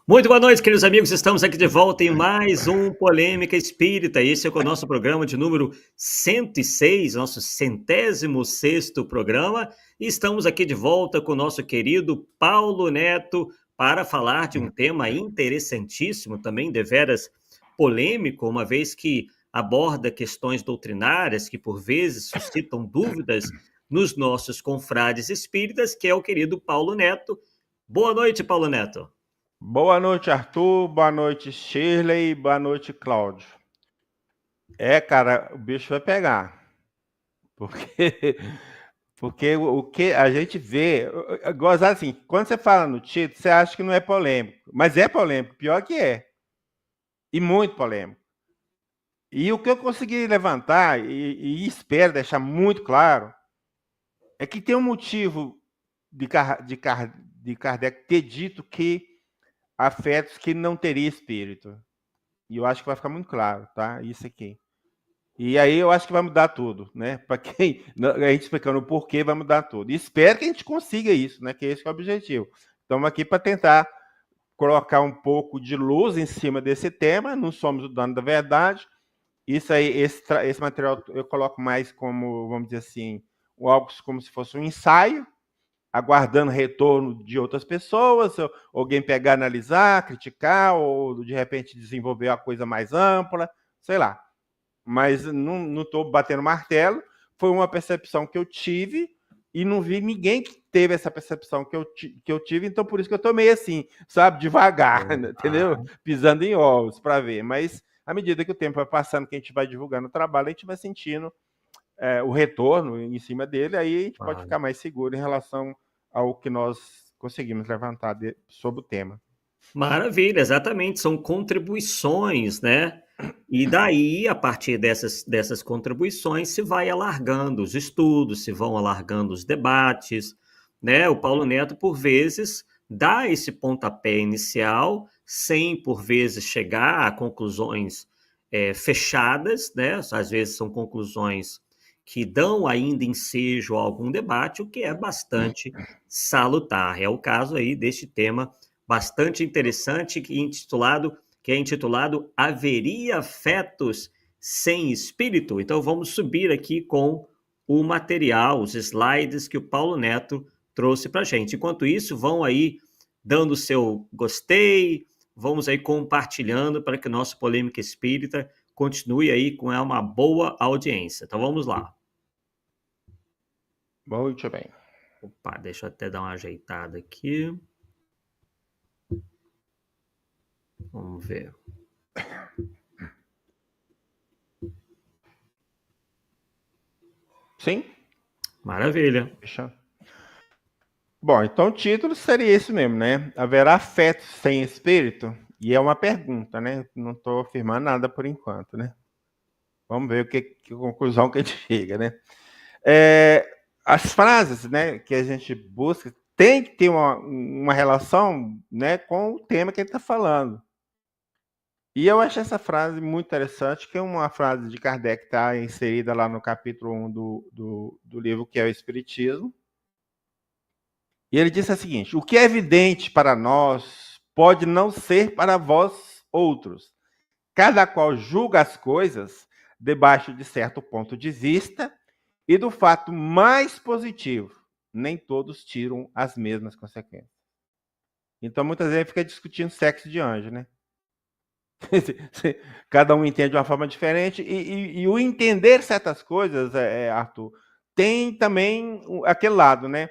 Muito boa noite, queridos amigos. Estamos aqui de volta em mais um Polêmica Espírita. Esse é o nosso programa de número 106, nosso 106º programa. E estamos aqui de volta com o nosso querido Paulo Neto para falar de um tema interessantíssimo, também deveras polêmico, uma vez que aborda questões doutrinárias que por vezes suscitam dúvidas nos nossos confrades espíritas, que é o querido Paulo Neto. Boa noite, Paulo Neto. Boa noite, Arthur. Boa noite, Shirley. Boa noite, Cláudio. Cara, o bicho vai pegar. Porque o que a gente vê... Gozar assim, quando você fala no título, você acha que não é polêmico. Mas é polêmico, pior que é. E muito polêmico. E o que eu consegui levantar, e espero deixar muito claro, é que tem um motivo de Kardec ter dito que afetos que não teria espírito. E eu acho que vai ficar muito claro, tá? Isso aqui. E aí eu acho que vai mudar tudo, né? Para quem a gente explicando o porquê, vai mudar tudo. E espero que a gente consiga isso, né? Que esse é o objetivo. Estamos aqui para tentar colocar um pouco de luz em cima desse tema. Não somos o dono da verdade. Isso aí, esse material eu coloco mais como, vamos dizer assim, algo como se fosse um ensaio, aguardando retorno de outras pessoas, alguém pegar, analisar, criticar, ou de repente desenvolver uma coisa mais ampla, sei lá. Mas não estou batendo martelo, foi uma percepção que eu tive e não vi ninguém que teve essa percepção que eu tive, então por isso que eu estou meio assim, sabe, devagar, entendeu? Pisando em ovos para ver, mas à medida que o tempo vai passando, que a gente vai divulgando o trabalho, a gente vai sentindo o retorno em cima dele, aí a gente pode ficar mais seguro em relação ao que nós conseguimos levantar sobre o tema. Maravilha, exatamente, são contribuições, né? E daí, a partir dessas contribuições, se vai alargando os estudos, se vão alargando os debates, né? O Paulo Neto, por vezes, dá esse pontapé inicial, sem, por vezes, chegar a conclusões fechadas, né? Às vezes são conclusões que dão ainda ensejo a algum debate, o que é bastante salutar. É o caso aí deste tema bastante interessante que é intitulado Haveria Fetos sem Espírito? Então vamos subir aqui com o material, os slides que o Paulo Neto trouxe para a gente. Enquanto isso, vão aí dando o seu gostei, vamos aí compartilhando para que o nosso Polêmica Espírita continue aí com uma boa audiência. Então vamos lá. Muito bem. Opa, deixa eu até dar uma ajeitada aqui. Vamos ver. Sim? Maravilha. Deixa. Bom, então o título seria esse mesmo, né? Haverá afeto sem espírito? E é uma pergunta, né? Não estou afirmando nada por enquanto, né? Vamos ver que conclusão que a gente chega, né? As frases, né, que a gente busca tem que ter uma relação, né, com o tema que ele está falando. E eu acho essa frase muito interessante, que é uma frase de Kardec que está inserida lá no capítulo 1 do livro, que é o Espiritismo. E ele disse a seguinte: o que é evidente para nós pode não ser para vós outros. Cada qual julga as coisas debaixo de certo ponto de vista e do fato mais positivo. Nem todos tiram as mesmas consequências. Então, muitas vezes, fica discutindo sexo de anjo, né? Cada um entende de uma forma diferente. E o entender certas coisas, Arthur, tem também aquele lado, né?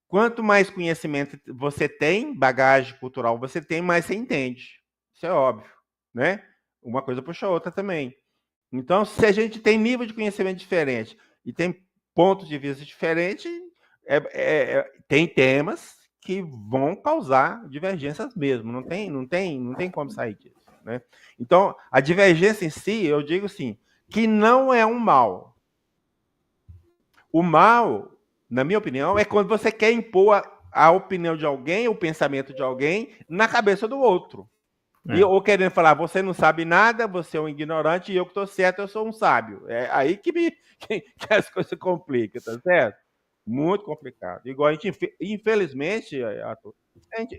Quanto mais conhecimento você tem, bagagem cultural você tem, mais você entende. Isso é óbvio, né? Uma coisa puxa a outra também. Então, se a gente tem nível de conhecimento diferente e tem pontos de vista diferentes, tem temas que vão causar divergências mesmo. Não tem como sair disso, né? Então, a divergência em si, eu digo assim, que não é um mal. O mal, na minha opinião, é quando você quer impor a opinião de alguém, o pensamento de alguém, na cabeça do outro. Ou querendo falar, você não sabe nada, você é um ignorante, e eu que estou certo, eu sou um sábio. É aí que as coisas complicam, tá certo? Muito complicado. Igual a gente, infelizmente, Arthur,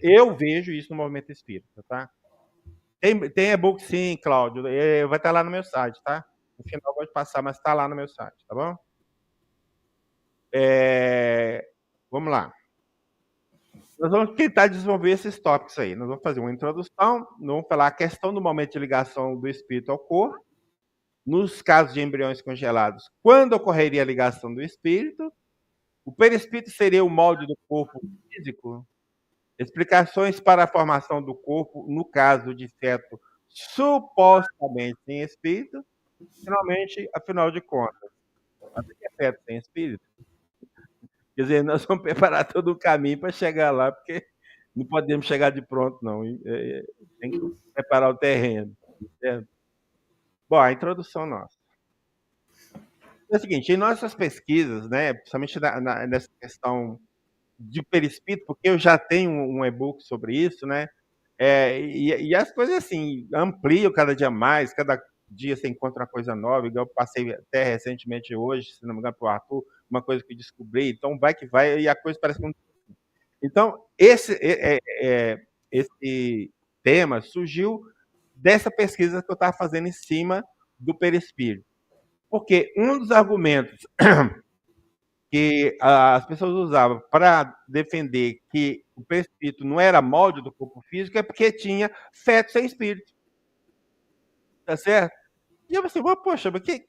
Eu vejo isso no movimento espírita, tá? Tem e-book sim, Cláudio. Vai estar lá no meu site, tá? No final eu vou te passar, mas está lá no meu site, tá bom? Vamos lá. Nós vamos tentar desenvolver esses tópicos aí. Nós vamos fazer uma introdução, vamos falar a questão do momento de ligação do espírito ao corpo, nos casos de embriões congelados, quando ocorreria a ligação do espírito, o perispírito seria o molde do corpo físico, explicações para a formação do corpo no caso de feto supostamente sem espírito, finalmente, afinal de contas, o que é feto sem espírito? Quer dizer, nós vamos preparar todo o caminho para chegar lá, porque não podemos chegar de pronto, não. Tem que preparar o terreno. Certo? Bom, a introdução nossa. É o seguinte, em nossas pesquisas, né, principalmente nessa questão de perispírito, porque eu já tenho um e-book sobre isso, né? E as coisas assim ampliam cada dia mais, cada dia você encontra uma coisa nova. Igual eu passei até recentemente hoje, se não me engano, para o Arthur, uma coisa que eu descobri. Então vai que vai e a coisa parece que não... Então esse tema surgiu dessa pesquisa que eu estava fazendo em cima do perispírito, porque um dos argumentos que as pessoas usavam para defender que o perispírito não era molde do corpo físico é porque tinha feto sem espírito. Tá certo? E eu pensei, poxa, mas quem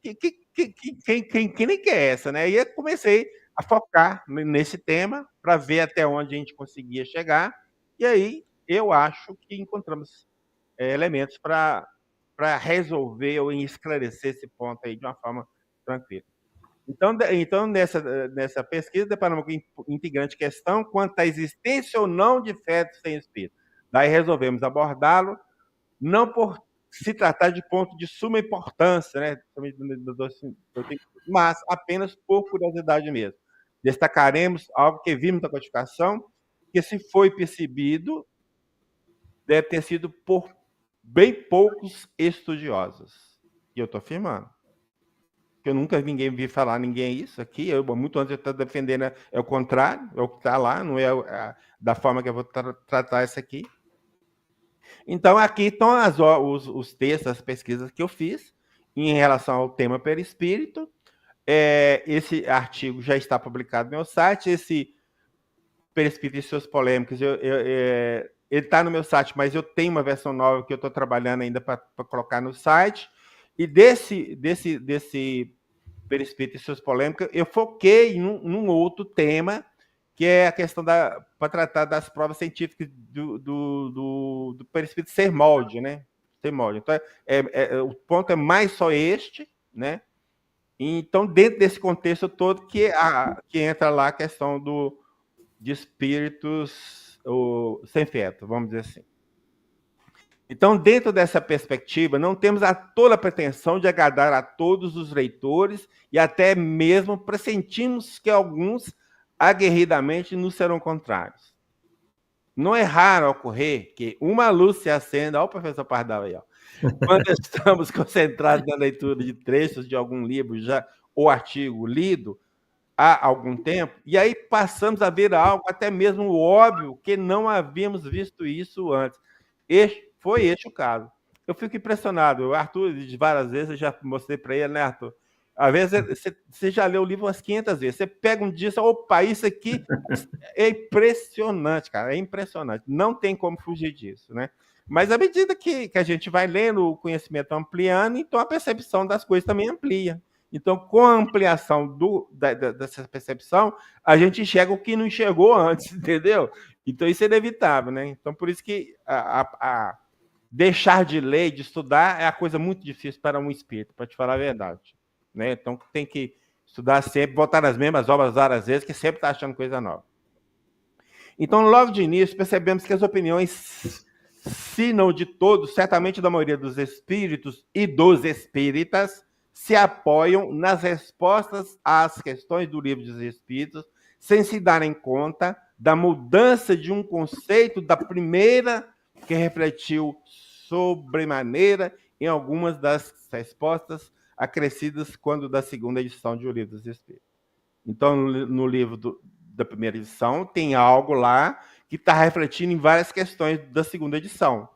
nem quer essa, né? E eu comecei a focar nesse tema para ver até onde a gente conseguia chegar. E aí eu acho que encontramos elementos para resolver ou esclarecer esse ponto aí de uma forma tranquila. Então nessa pesquisa, deparamos com integrante questão quanto à existência ou não de feto sem espírito. Daí resolvemos abordá-lo, não por se tratar de ponto de suma importância, né, mas apenas por curiosidade mesmo. Destacaremos algo que vimos na codificação, que se foi percebido, deve ter sido por bem poucos estudiosos. E eu estou afirmando. Eu nunca vi falar ninguém isso aqui. Muito antes eu estou defendendo, é o contrário, é o que está lá, não é da forma que eu vou tratar isso aqui. Então, aqui estão os textos, as pesquisas que eu fiz em relação ao tema perispírito. Esse artigo já está publicado no meu site. Esse Perispírito e suas polêmicas, ele está no meu site, mas eu tenho uma versão nova que eu estou trabalhando ainda para colocar no site. E desse Perispírito e suas polêmicas, eu foquei num outro tema, que é a questão para tratar das provas científicas do perispírito ser molde, né? Ser molde. Então, o ponto é mais só este, né? Então, dentro desse contexto todo, que entra lá a questão de espíritos sem feto, vamos dizer assim. Então, dentro dessa perspectiva, não temos a toda a pretensão de agradar a todos os leitores e até mesmo pressentimos que alguns aguerridamente nos serão contrários. Não é raro ocorrer que uma luz se acenda, olha o professor Pardal aí, ó, quando estamos concentrados na leitura de trechos de algum livro ou artigo lido há algum tempo, e aí passamos a ver algo até mesmo óbvio que não havíamos visto isso antes. Foi este o caso. Eu fico impressionado. O Arthur, várias vezes, eu já mostrei para ele, né, Arthur? Às vezes, você já leu o livro umas 500 vezes. Você pega um dia e fala, opa, isso aqui é impressionante, cara. É impressionante. Não tem como fugir disso, né? Mas à medida que a gente vai lendo, o conhecimento ampliando, então a percepção das coisas também amplia. Então, com a ampliação dessa percepção, a gente enxerga o que não enxergou antes, entendeu? Então, isso é inevitável, né? Então, por isso que deixar de ler, de estudar, é a coisa muito difícil para um espírito, para te falar a verdade. Né? Então, tem que estudar sempre, botar nas mesmas obras várias vezes, que sempre está achando coisa nova. Então, logo de início, percebemos que as opiniões, se não de todos, certamente da maioria dos espíritos e dos espíritas, se apoiam nas respostas às questões do Livro dos Espíritos, sem se darem conta da mudança de um conceito da primeira, que refletiu sobremaneira em algumas das respostas acrescidas quando da segunda edição de O Livro dos Espíritos. Então, no livro da primeira edição, tem algo lá que está refletindo em várias questões da segunda edição.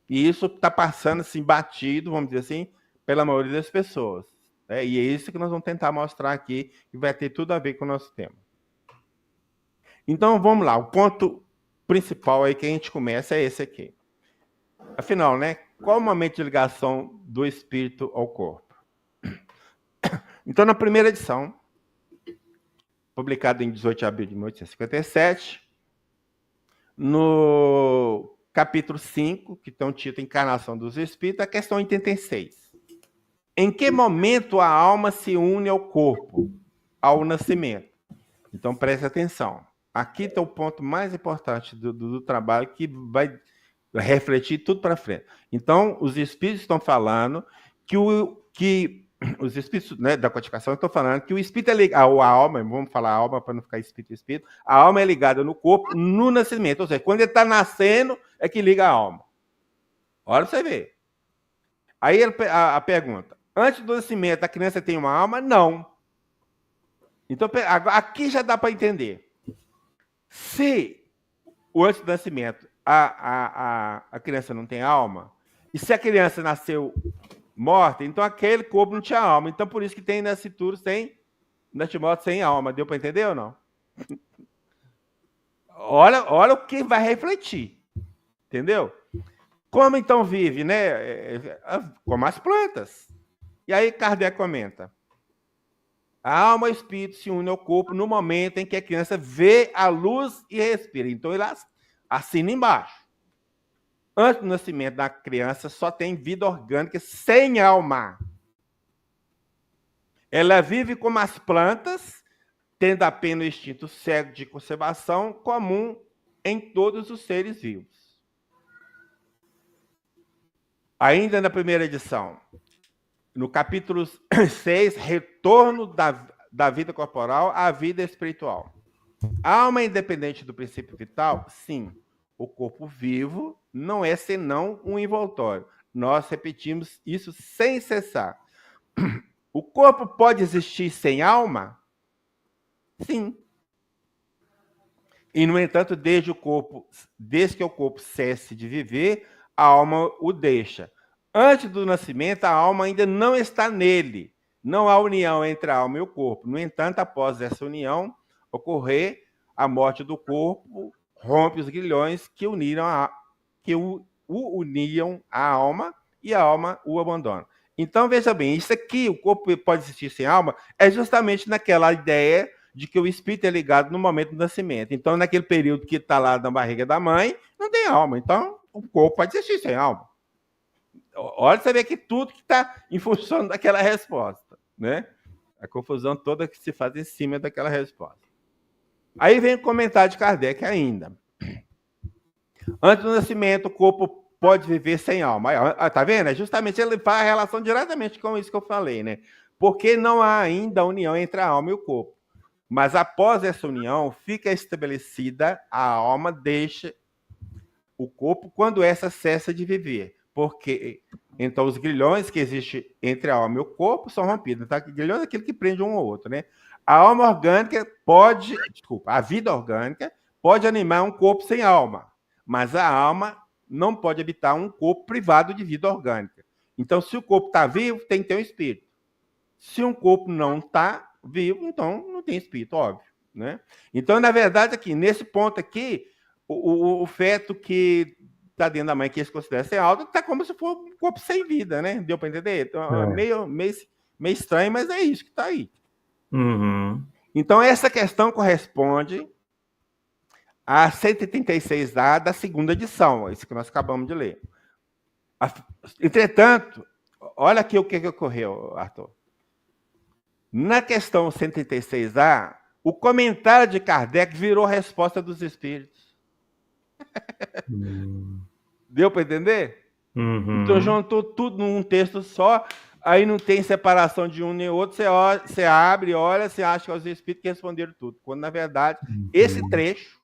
E isso está passando assim, batido, vamos dizer assim, pela maioria das pessoas. Né? E é isso que nós vamos tentar mostrar aqui, que vai ter tudo a ver com o nosso tema. Então, vamos lá. O ponto principal aí que a gente começa é esse aqui. Afinal, né? Qual o momento de ligação do espírito ao corpo? Então, na primeira edição, publicada em 18 de abril de 1857, no capítulo 5, que tem o título Encarnação dos Espíritos, a questão 86. Em que momento a alma se une ao corpo? Ao nascimento. Então, preste atenção. Aqui está o ponto mais importante do trabalho, que vai refletir tudo para frente. Então, os espíritos estão falando que os espíritos, né, da codificação estão falando que o espírito é ligado, a alma, vamos falar alma para não ficar espírito, a alma é ligada no corpo no nascimento. Ou seja, quando ele está nascendo, é que liga a alma. Olha para você ver. Aí a pergunta: antes do nascimento, a criança tem uma alma? Não. Então, aqui já dá para entender. Se o antes do nascimento a criança não tem alma, e se a criança nasceu morta, então aquele corpo não tinha alma. Então, por isso que tem nascituros, tem natimortos sem alma. Deu para entender ou não? Olha o que vai refletir. Entendeu? Como então vive, né? Como as plantas. E aí Kardec comenta: a alma e o espírito se unem ao corpo no momento em que a criança vê a luz e respira. Então, ele assina embaixo. Antes do nascimento da criança, só tem vida orgânica sem alma. Ela vive como as plantas, tendo apenas o instinto cego de conservação comum em todos os seres vivos. Ainda na primeira edição, no capítulo 6, retorno da vida corporal à vida espiritual. A alma é independente do princípio vital? Sim. O corpo vivo não é senão um envoltório. Nós repetimos isso sem cessar. O corpo pode existir sem alma? Sim. E, no entanto, desde que o corpo cesse de viver, a alma o deixa. Antes do nascimento, a alma ainda não está nele. Não há união entre a alma e o corpo. No entanto, após essa união ocorrer, a morte do corpo rompe os grilhões que o uniam à alma, e a alma o abandona. Então, veja bem, isso aqui, o corpo pode existir sem alma, é justamente naquela ideia de que o espírito é ligado no momento do nascimento. Então, naquele período que está lá na barriga da mãe, não tem alma. Então, o corpo pode existir sem alma. Olha, você vê que tudo que está em função daquela resposta, né? A confusão toda que se faz em cima daquela resposta. Aí vem o comentário de Kardec ainda. Antes do nascimento, o corpo pode viver sem alma. Tá vendo? Justamente ele faz a relação diretamente com isso que eu falei, né? Porque não há ainda a união entre a alma e o corpo. Mas após essa união, fica estabelecida, a alma deixa o corpo quando essa cessa de viver. Porque então os grilhões que existem entre a alma e o corpo são rompidos. Tá? Grilhões é aquilo que prende um ao outro, né? A alma orgânica a vida orgânica pode animar um corpo sem alma, mas a alma não pode habitar um corpo privado de vida orgânica. Então, se o corpo está vivo, tem que ter um espírito. Se um corpo não está vivo, então não tem espírito, óbvio, né? Então, na verdade, aqui, nesse ponto aqui, o feto que está dentro da mãe, que eles consideram ser alto, está como se fosse um corpo sem vida, né? Deu para entender? Então, é meio estranho, mas é isso que está aí. Uhum. Então, essa questão corresponde a 136A da segunda edição, isso que nós acabamos de ler. Entretanto, olha aqui o que ocorreu, Arthur. Na questão 136A, o comentário de Kardec virou resposta dos espíritos. Deu para entender? Uhum. Então, juntou tudo num texto só, aí não tem separação de um nem outro, você abre, olha, você acha que é os espíritos que responderam tudo. Quando, na verdade, esse trecho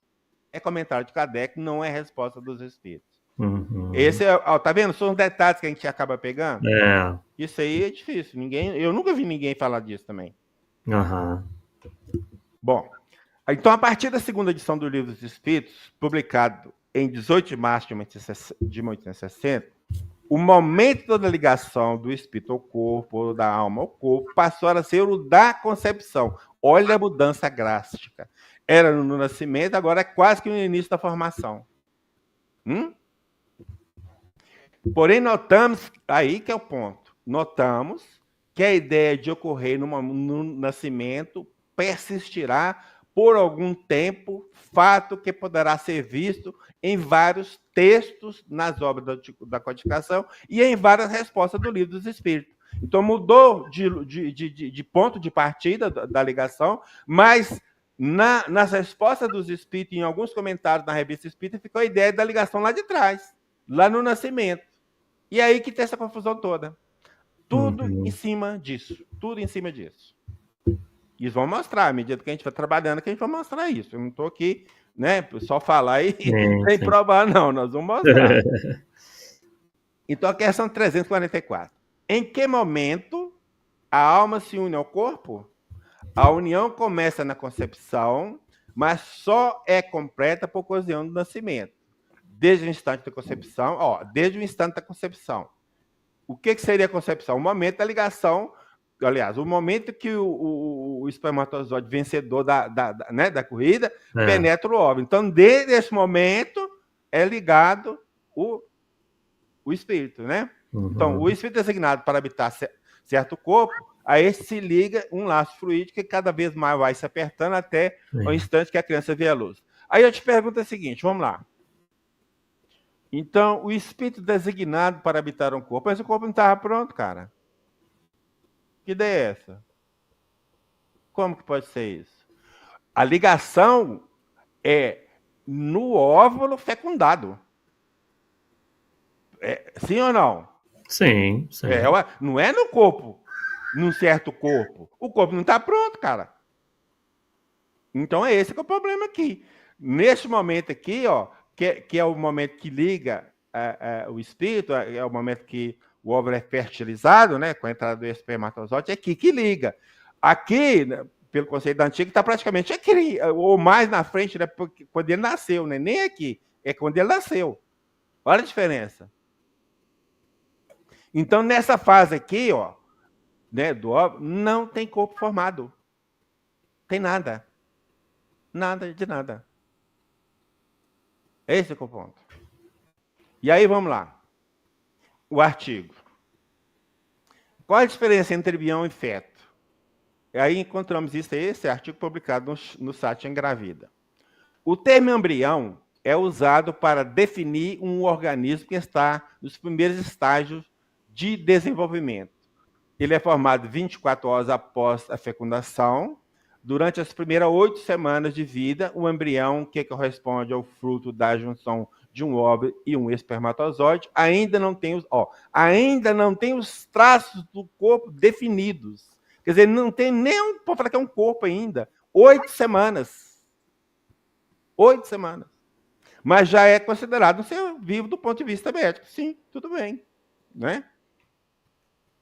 é comentário de Kardec, não é resposta dos espíritos. Uhum. Esse tá vendo? São os detalhes que a gente acaba pegando. Isso aí é difícil. Eu nunca vi ninguém falar disso também. Uhum. Bom, Então, a partir da segunda edição do Livro dos Espíritos, publicado em 18 de março de 1860, o momento da ligação do espírito ao corpo, ou da alma ao corpo, passou a ser o da concepção. Olha a mudança drástica. Era no nascimento, agora é quase que no início da formação. Porém, notamos, aí que é o ponto, notamos que a ideia de ocorrer no nascimento persistirá por algum tempo, fato que poderá ser visto em vários textos nas obras da codificação e em várias respostas do Livro dos Espíritos. Então, mudou de ponto de partida da ligação, mas nas respostas dos Espíritos, em alguns comentários na Revista Espírita, ficou a ideia da ligação lá de trás, lá no nascimento. E é aí que tem essa confusão toda. Tudo em cima disso. Tudo em cima disso. E eles vão mostrar, à medida que a gente vai trabalhando, que a gente vai mostrar isso. Eu não estou aqui, né, só falar e sem provar, não. Nós vamos mostrar. Então, a questão 344. Em que momento a alma se une ao corpo? A união começa na concepção, mas só é completa por ocasião do nascimento. Desde o instante da concepção, desde o instante da concepção. O que seria a concepção? O momento da ligação, aliás, o momento que o espermatozoide vencedor da corrida penetra o óvulo. Então, desde esse momento, é ligado o espírito, né? Então, o espírito designado para habitar certo corpo, a esse se liga um laço fluídico que cada vez mais vai se apertando até o instante que a criança vê a luz. Aí eu te pergunto o seguinte, vamos lá. Então, o espírito designado para habitar um corpo, mas o corpo não estava pronto, cara. Que ideia é essa? Como que pode ser isso? A ligação é no óvulo fecundado. Sim ou não? Sim. Não é no corpo, num certo corpo. O corpo não está pronto, cara. Então, esse que é o problema aqui. Neste momento aqui, que é o momento que liga o espírito, é o momento que o óvulo é fertilizado, né, com a entrada do espermatozoide, é aqui que liga. Aqui, né, pelo conceito da antiga, está praticamente aqui, ou mais na frente, né, quando ele nasceu, né, nem aqui, é quando ele nasceu. Olha a diferença. Então, nessa fase aqui, né, do óvulo, não tem corpo formado. Tem nada. Nada de nada. Esse é o ponto. E aí, vamos lá. O artigo. Qual a diferença entre embrião e feto? E aí encontramos isso, esse artigo publicado no site Engravida. O termo embrião é usado para definir um organismo que está nos primeiros estágios de desenvolvimento. Ele é formado 24 horas após a fecundação. Durante as primeiras 8 semanas de vida, o embrião, que corresponde ao fruto da junção de um óvulo e um espermatozoide, ainda não tem os traços do corpo definidos. Quer dizer, não tem nem pode falar que é um corpo ainda. 8 semanas. 8 semanas. Mas já é considerado um ser vivo do ponto de vista médico. Sim, tudo bem. Né?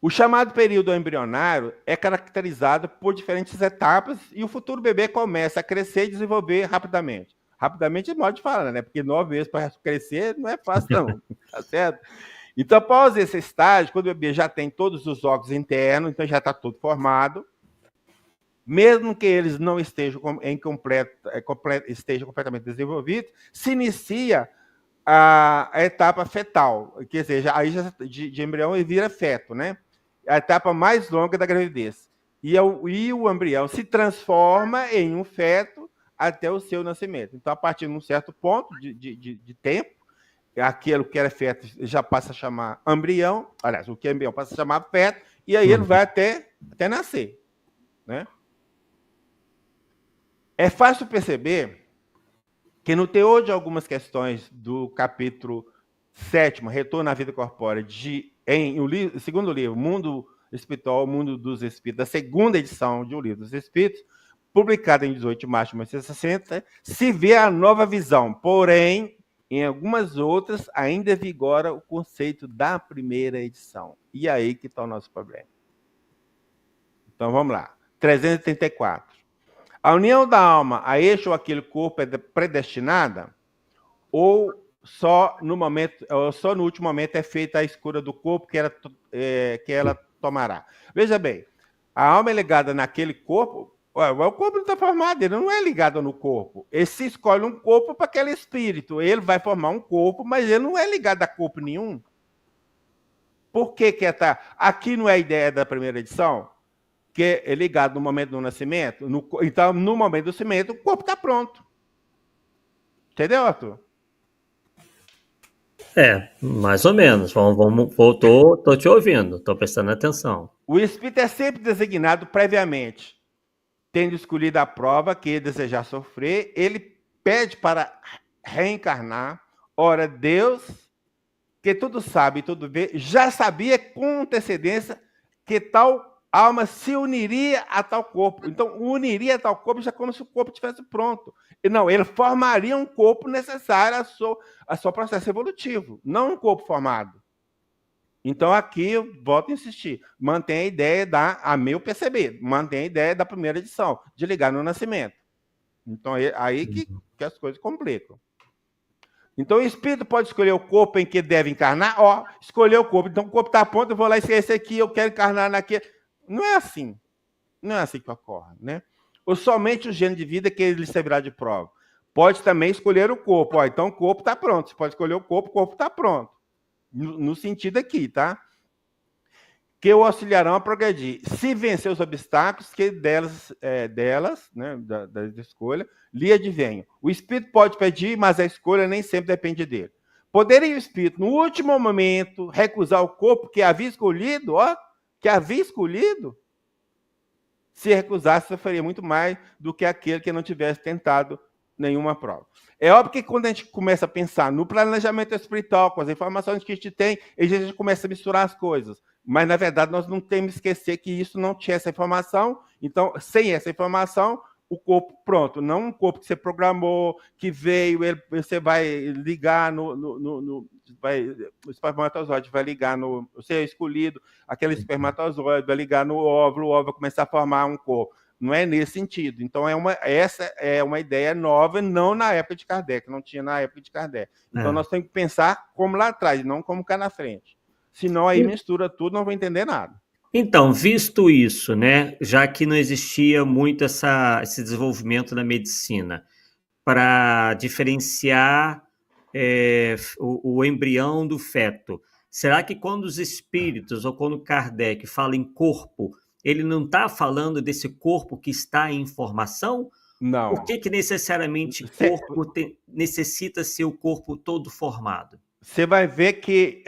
O chamado período embrionário é caracterizado por diferentes etapas e o futuro bebê começa a crescer e desenvolver rapidamente. Rapidamente é modo de falar, né? Porque 9 meses para crescer não é fácil, não. Tá certo? Então, após esse estágio, quando o bebê já tem todos os órgãos internos, então já está tudo formado, mesmo que eles não estejam estejam completamente desenvolvidos, se inicia a etapa fetal, quer dizer, aí já de embrião e vira feto, né? A etapa mais longa da gravidez. E o embrião se transforma em um feto até o seu nascimento. Então, a partir de um certo ponto de tempo, aquilo que era feto já passa a chamar embrião, aliás, o que é embrião passa a chamar feto, e aí ele vai até nascer. Né? É fácil perceber que no teor de algumas questões do capítulo 7º, Retorno à Vida Corpórea, o segundo livro, Mundo Espiritual, Mundo dos Espíritos, da segunda edição de O Livro dos Espíritos, publicada em 18 de março de 1960, se vê a nova visão, porém, em algumas outras, ainda vigora o conceito da primeira edição. E aí que está o nosso problema. Então, vamos lá. 334. A união da alma a este ou aquele corpo é predestinada? Ou só no momento, ou só no último momento é feita a escolha do corpo que ela tomará? Veja bem, a alma é ligada naquele corpo. O corpo não está formado, ele não é ligado no corpo. Ele se escolhe um corpo para aquele espírito. Ele vai formar um corpo, mas ele não é ligado a corpo nenhum. Por que estar? Aqui não é a ideia da primeira edição, que é ligado no momento do nascimento. Então, no momento do nascimento, o corpo está pronto. Entendeu, Arthur? Mais ou menos. Tô te ouvindo, tô prestando atenção. O espírito é sempre designado previamente. Tendo escolhido a prova que ele desejar sofrer, ele pede para reencarnar. Ora, Deus, que tudo sabe e tudo vê, já sabia com antecedência que tal alma se uniria a tal corpo. Então, uniria a tal corpo já como se o corpo estivesse pronto. Não, ele formaria um corpo necessário ao seu processo evolutivo, não um corpo formado. Então, aqui eu volto a insistir, mantém a ideia a meu perceber, mantém a ideia da primeira edição, de ligar no nascimento. Então, aí que as coisas complicam. Então, o espírito pode escolher o corpo em que deve encarnar, escolher o corpo. Então, o corpo está pronto, eu vou lá e esse aqui, eu quero encarnar naquele. Não é assim. Não é assim que ocorre, né? Ou somente o gênero de vida que ele servirá de prova. Pode também escolher o corpo. Então, o corpo está pronto. Você pode escolher o corpo está pronto. No sentido aqui, tá? Que o auxiliarão a progredir. Se vencer os obstáculos que delas, né, da escolha, lhe advenham. O espírito pode pedir, mas a escolha nem sempre depende dele. Poderia o espírito, no último momento, recusar o corpo que havia escolhido, se recusasse, sofreria muito mais do que aquele que não tivesse tentado nenhuma prova. É óbvio que quando a gente começa a pensar no planejamento espiritual, com as informações que a gente tem, a gente começa a misturar as coisas. Mas, na verdade, nós não temos que esquecer que isso não tinha essa informação. Então, sem essa informação, o corpo pronto, não um corpo que você programou, que veio, você vai ligar o espermatozoide vai ligar você é escolhido, aquele espermatozoide vai ligar no óvulo, o óvulo vai começar a formar um corpo. Não é nesse sentido. Então, essa é uma ideia nova, não na época de Kardec, não tinha na época de Kardec. Então, nós temos que pensar como lá atrás, não como cá na frente. Senão, aí mistura tudo, não vai entender nada. Então, visto isso, né, já que não existia muito esse desenvolvimento da medicina para diferenciar o embrião do feto, será que quando os espíritos ou quando Kardec fala em corpo, ele não está falando desse corpo que está em formação? Não. Por que necessariamente corpo necessita ser o corpo todo formado? Você vai ver que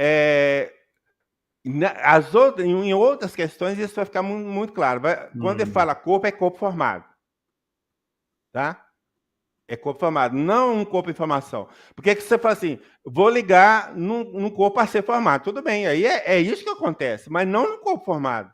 em outras questões isso vai ficar muito, muito claro. Quando ele fala corpo, é corpo formado. Tá? É corpo formado, não um corpo em formação. Porque que você fala assim, vou ligar num corpo a ser formado. Tudo bem, aí é isso que acontece, mas não no corpo formado.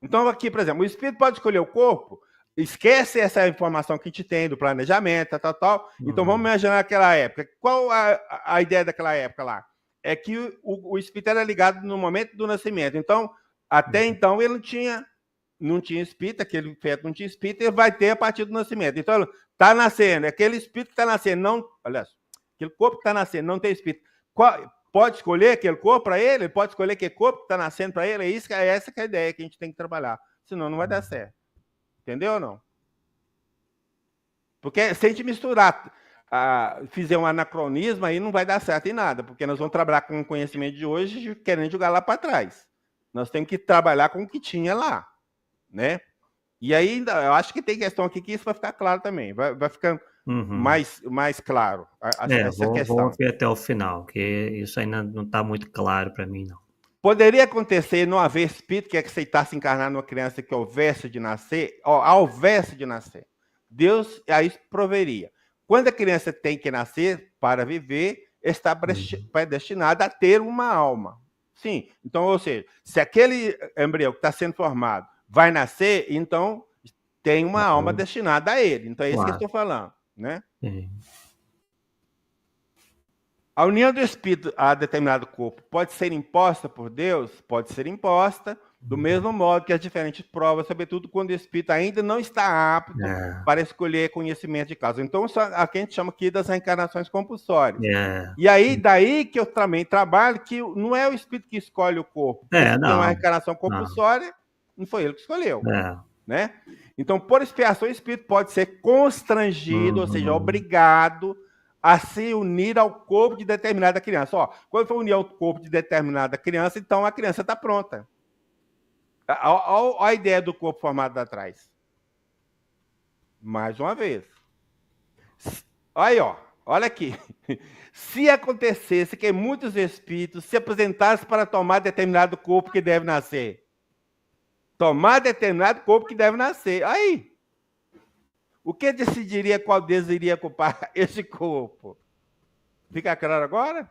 Então, aqui, por exemplo, o espírito pode escolher o corpo, esquece essa informação que a gente tem do planejamento, tal. Então, vamos imaginar aquela época. Qual a ideia daquela época lá? É que o espírito era ligado no momento do nascimento. Então, até então, ele não tinha espírito, aquele feto não tinha espírito, ele vai ter a partir do nascimento. Então, está nascendo, aquele espírito que está nascendo, aquele corpo que está nascendo, não tem espírito. Pode escolher aquele corpo para ele? Pode escolher aquele corpo que está nascendo para ele? Essa que é a ideia que a gente tem que trabalhar. Senão, não vai dar certo. Entendeu ou não? Porque se a gente misturar, fizer um anacronismo, aí não vai dar certo em nada, porque nós vamos trabalhar com o conhecimento de hoje querendo jogar lá para trás. Nós temos que trabalhar com o que tinha lá, né? E aí, eu acho que tem questão aqui que isso vai ficar claro também, vai ficando mais claro essa questão. Vamos ver até o final, que isso ainda não está muito claro para mim, não. Poderia acontecer não haver espírito que aceitasse encarnar numa criança que houvesse de nascer, houvesse de nascer. Deus aí proveria. Quando a criança tem que nascer para viver, está predestinada a ter uma alma. Sim, então, ou seja, se aquele embrião que está sendo formado vai nascer, então tem uma alma destinada a ele. Então é isso que eu estou falando, né? A união do espírito a determinado corpo pode ser imposta por Deus? Pode ser imposta, Do mesmo modo que as diferentes provas, sobretudo quando o espírito ainda não está apto para escolher conhecimento de causa. Então, isso é o que a gente chama aqui das reencarnações compulsórias. E aí, daí que eu também trabalho, que não é o espírito que escolhe o corpo. Porque se tem uma reencarnação compulsória, não foi ele que escolheu. Né? Então, por expiação, o espírito pode ser constrangido, ou seja, obrigado a se unir ao corpo de determinada criança. Ó, quando for unir ao corpo de determinada criança, então a criança está pronta. Olha a ideia do corpo formado atrás. Mais uma vez. Aí, ó, olha aqui. Se acontecesse que muitos espíritos se apresentassem para tomar determinado corpo que deve nascer. Tomar determinado corpo que deve nascer. Aí. O que decidiria qual deles iria ocupar esse corpo? Fica claro agora?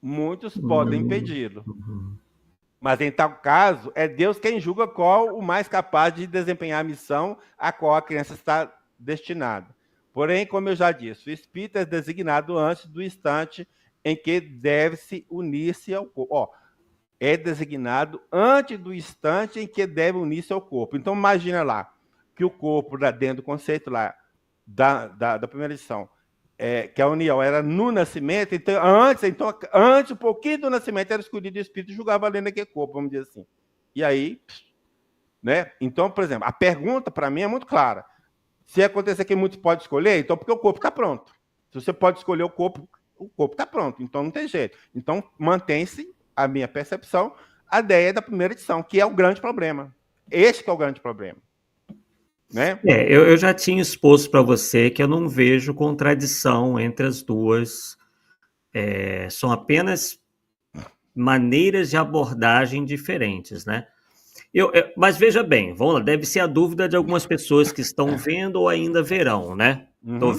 Muitos podem impedi-lo. Mas, em tal caso, é Deus quem julga qual o mais capaz de desempenhar a missão a qual a criança está destinada. Porém, como eu já disse, o espírito é designado antes do instante em que deve-se unir-se ao corpo. Ó, é designado antes do instante em que deve unir-se ao corpo. Então, imagina lá, que o corpo, dentro do conceito lá da primeira lição, que a união era no nascimento, então antes, um pouquinho do nascimento, era escolhido o espírito e julgava ali naquele corpo, vamos dizer assim. E aí, né? Então, por exemplo, a pergunta para mim é muito clara. Se acontecer que muitos podem escolher, então porque o corpo está pronto. Se você pode escolher o corpo está pronto, então não tem jeito. Então, mantém-se, a minha percepção, a ideia da primeira edição, que é o grande problema. Esse que é o grande problema. Né? Eu já tinha exposto para você que eu não vejo contradição entre as duas. São apenas maneiras de abordagem diferentes, né? Mas veja bem, vamos lá, deve ser a dúvida de algumas pessoas que estão vendo ou ainda verão, né?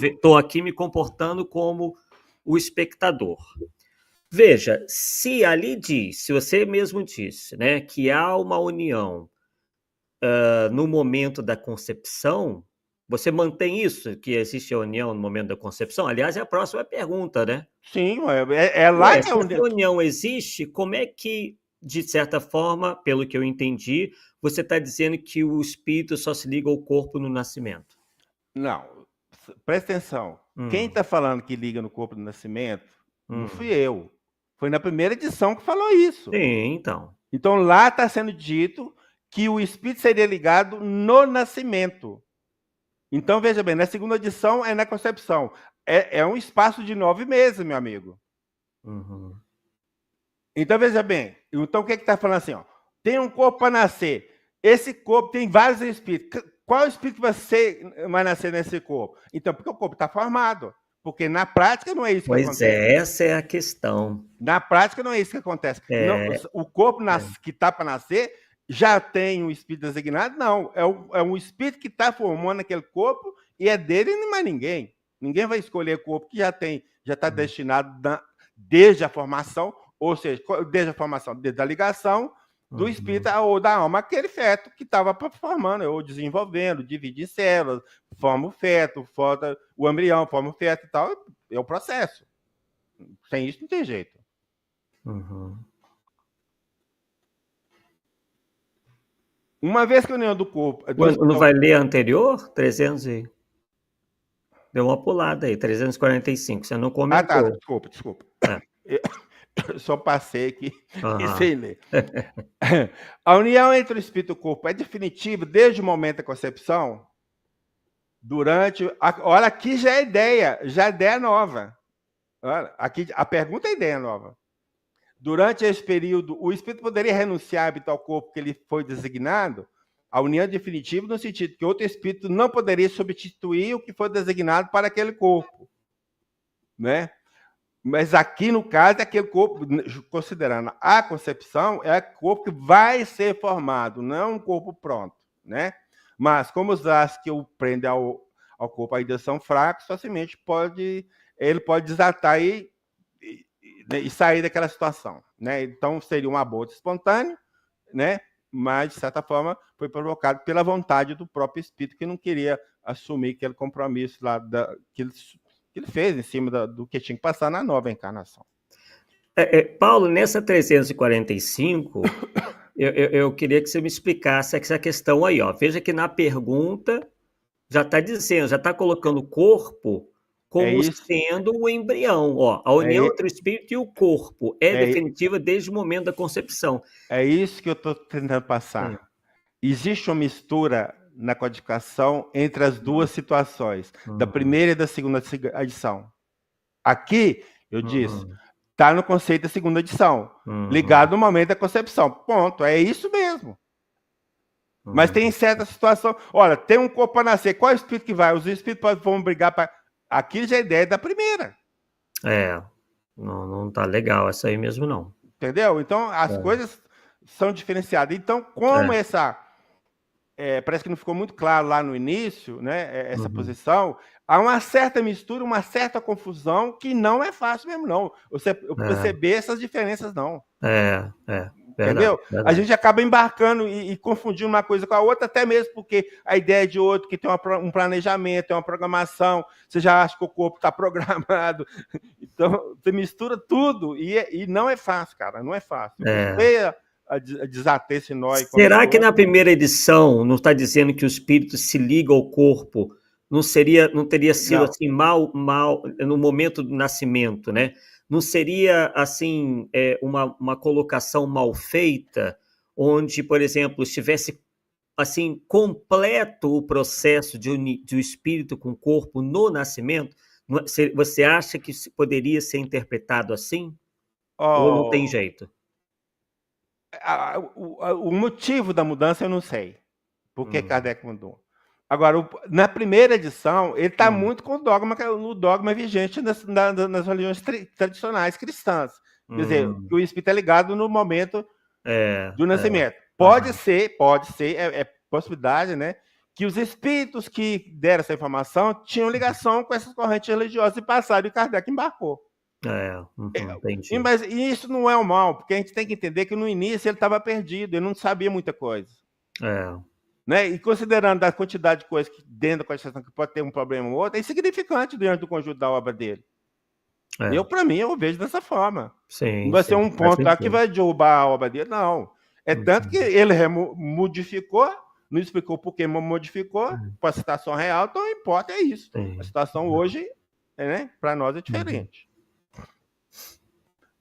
Estou aqui me comportando como o espectador. Veja, se ali diz, se você mesmo disse, né, que há uma união no momento da concepção, você mantém isso, que existe a união no momento da concepção? Aliás, é a próxima pergunta, né? Sim, é lá que se a união existe, como é que, de certa forma, pelo que eu entendi, você está dizendo que o espírito só se liga ao corpo no nascimento? Não, presta atenção. Quem está falando que liga no corpo no nascimento, não fui eu. Foi na primeira edição que falou isso. Sim, então. Então lá está sendo dito que o espírito seria ligado no nascimento. Então, veja bem, na segunda edição é na concepção. É um espaço de 9 meses, meu amigo. Então, veja bem. Então, o que está falando assim? Ó, tem um corpo para nascer. Esse corpo tem vários espíritos. Qual espírito vai nascer nesse corpo? Então, porque o corpo está formado. Porque na prática não é isso que acontece. Pois é, essa é a questão. Na prática não é isso que acontece. Não, o corpo que está para nascer já tem um espírito designado? Não. É um espírito que está formando aquele corpo e é dele e não mais ninguém. Ninguém vai escolher o corpo que já está destinado desde a formação, ou seja, desde a formação, desde a ligação do espírito ou da alma, aquele feto que estava formando, ou desenvolvendo, divide em células, forma o feto, forma o embrião, forma o feto e tal. É o processo. Sem isso não tem jeito. Uma vez que a união do corpo... Não vai ler a anterior? 300 e... Deu uma pulada aí, 345. Você não comentou. Ah, tá. Desculpa. Eu só passei aqui e sem ler. A união entre o espírito e o corpo é definitiva desde o momento da concepção? Olha, aqui já é ideia nova. Olha, aqui a pergunta é ideia nova. Durante esse período, o espírito poderia renunciar ao corpo que ele foi designado? A união é definitiva no sentido que outro espírito não poderia substituir o que foi designado para aquele corpo, né? Mas aqui, no caso, é aquele corpo, considerando a concepção, é o corpo que vai ser formado, não é um corpo pronto, né? Mas como os laços que o prendem ao corpo ainda são fracos, facilmente ele pode desatar e sair daquela situação, né? Então, seria um aborto espontâneo, né? Mas, de certa forma, foi provocado pela vontade do próprio espírito, que não queria assumir aquele compromisso lá que ele fez em cima do que tinha que passar na nova encarnação. Paulo, nessa 345, eu queria que você me explicasse essa questão aí, ó. Veja que na pergunta já está dizendo, já está colocando o corpo É como isso, sendo o embrião, ó. A união é, entre o espírito e o corpo é é, definitiva desde o momento da concepção. é isso que eu estou tentando passar. Existe uma mistura na codificação entre as duas situações, da Uhum, primeira e da segunda edição. Aqui, eu disse, uhum, está no conceito da segunda edição, uhum, ligado no momento da concepção. Ponto, é isso mesmo. Mas tem uhum. certa situação. Olha, tem um corpo para nascer. Qual é o espírito que vai? Os espíritos vão brigar para. Aqui já é a ideia da primeira. É, não tá legal essa aí mesmo, não. Entendeu? Então, as É, coisas são diferenciadas. Então, como é, essa. Parece que não ficou muito claro lá no início, né? Essa uhum, posição. Há uma certa mistura, uma certa confusão que não é fácil mesmo, não. Você perceber essas diferenças, não. verdade, Entendeu? A verdade. gente acaba embarcando e confundindo uma coisa com a outra, até mesmo porque a ideia de outro que tem um planejamento, tem uma programação, você já acha que o corpo está programado. Então, você mistura tudo e não é fácil, cara, não é fácil. Eu É. custei a desater esse nó aí como um Será que todo. na primeira edição não está dizendo que o espírito se liga ao corpo? Não teria sido Não. assim mal no momento do nascimento, né? Não seria assim uma colocação mal feita, onde, por exemplo, estivesse assim completo o processo de o espírito com o corpo no nascimento? Você acha que poderia ser interpretado assim? Ou não tem Oh, jeito? o motivo da mudança eu não sei. Por que Hum, Kardec mudou? Agora, na primeira edição, ele está hum, muito com o dogma, no dogma vigente nas religiões tradicionais cristãs. Quer dizer, que hum. o espírito é ligado no momento É, do é. nascimento. Aham. Pode ser, é possibilidade, né? Que os espíritos que deram essa informação tinham ligação com essas correntes religiosas e passaram, e Kardec embarcou. Entendi. Mas isso não é o mal, porque a gente tem que entender que no início ele estava perdido, ele não sabia muita coisa. É, Né? E considerando a quantidade de coisas que dentro da Constituição que pode ter um problema ou outro, é insignificante diante do conjunto da obra dele. é. Para mim, eu vejo dessa forma. Não Sim, vai ser sim, um faz ponto lá que sentido. vai derrubar a obra dele, não. É tanto que Uhum, ele modificou, não explicou por que modificou, uhum, para a situação real, então não importa, é isso. A sim. situação hoje, né, para nós é Uhum, diferente.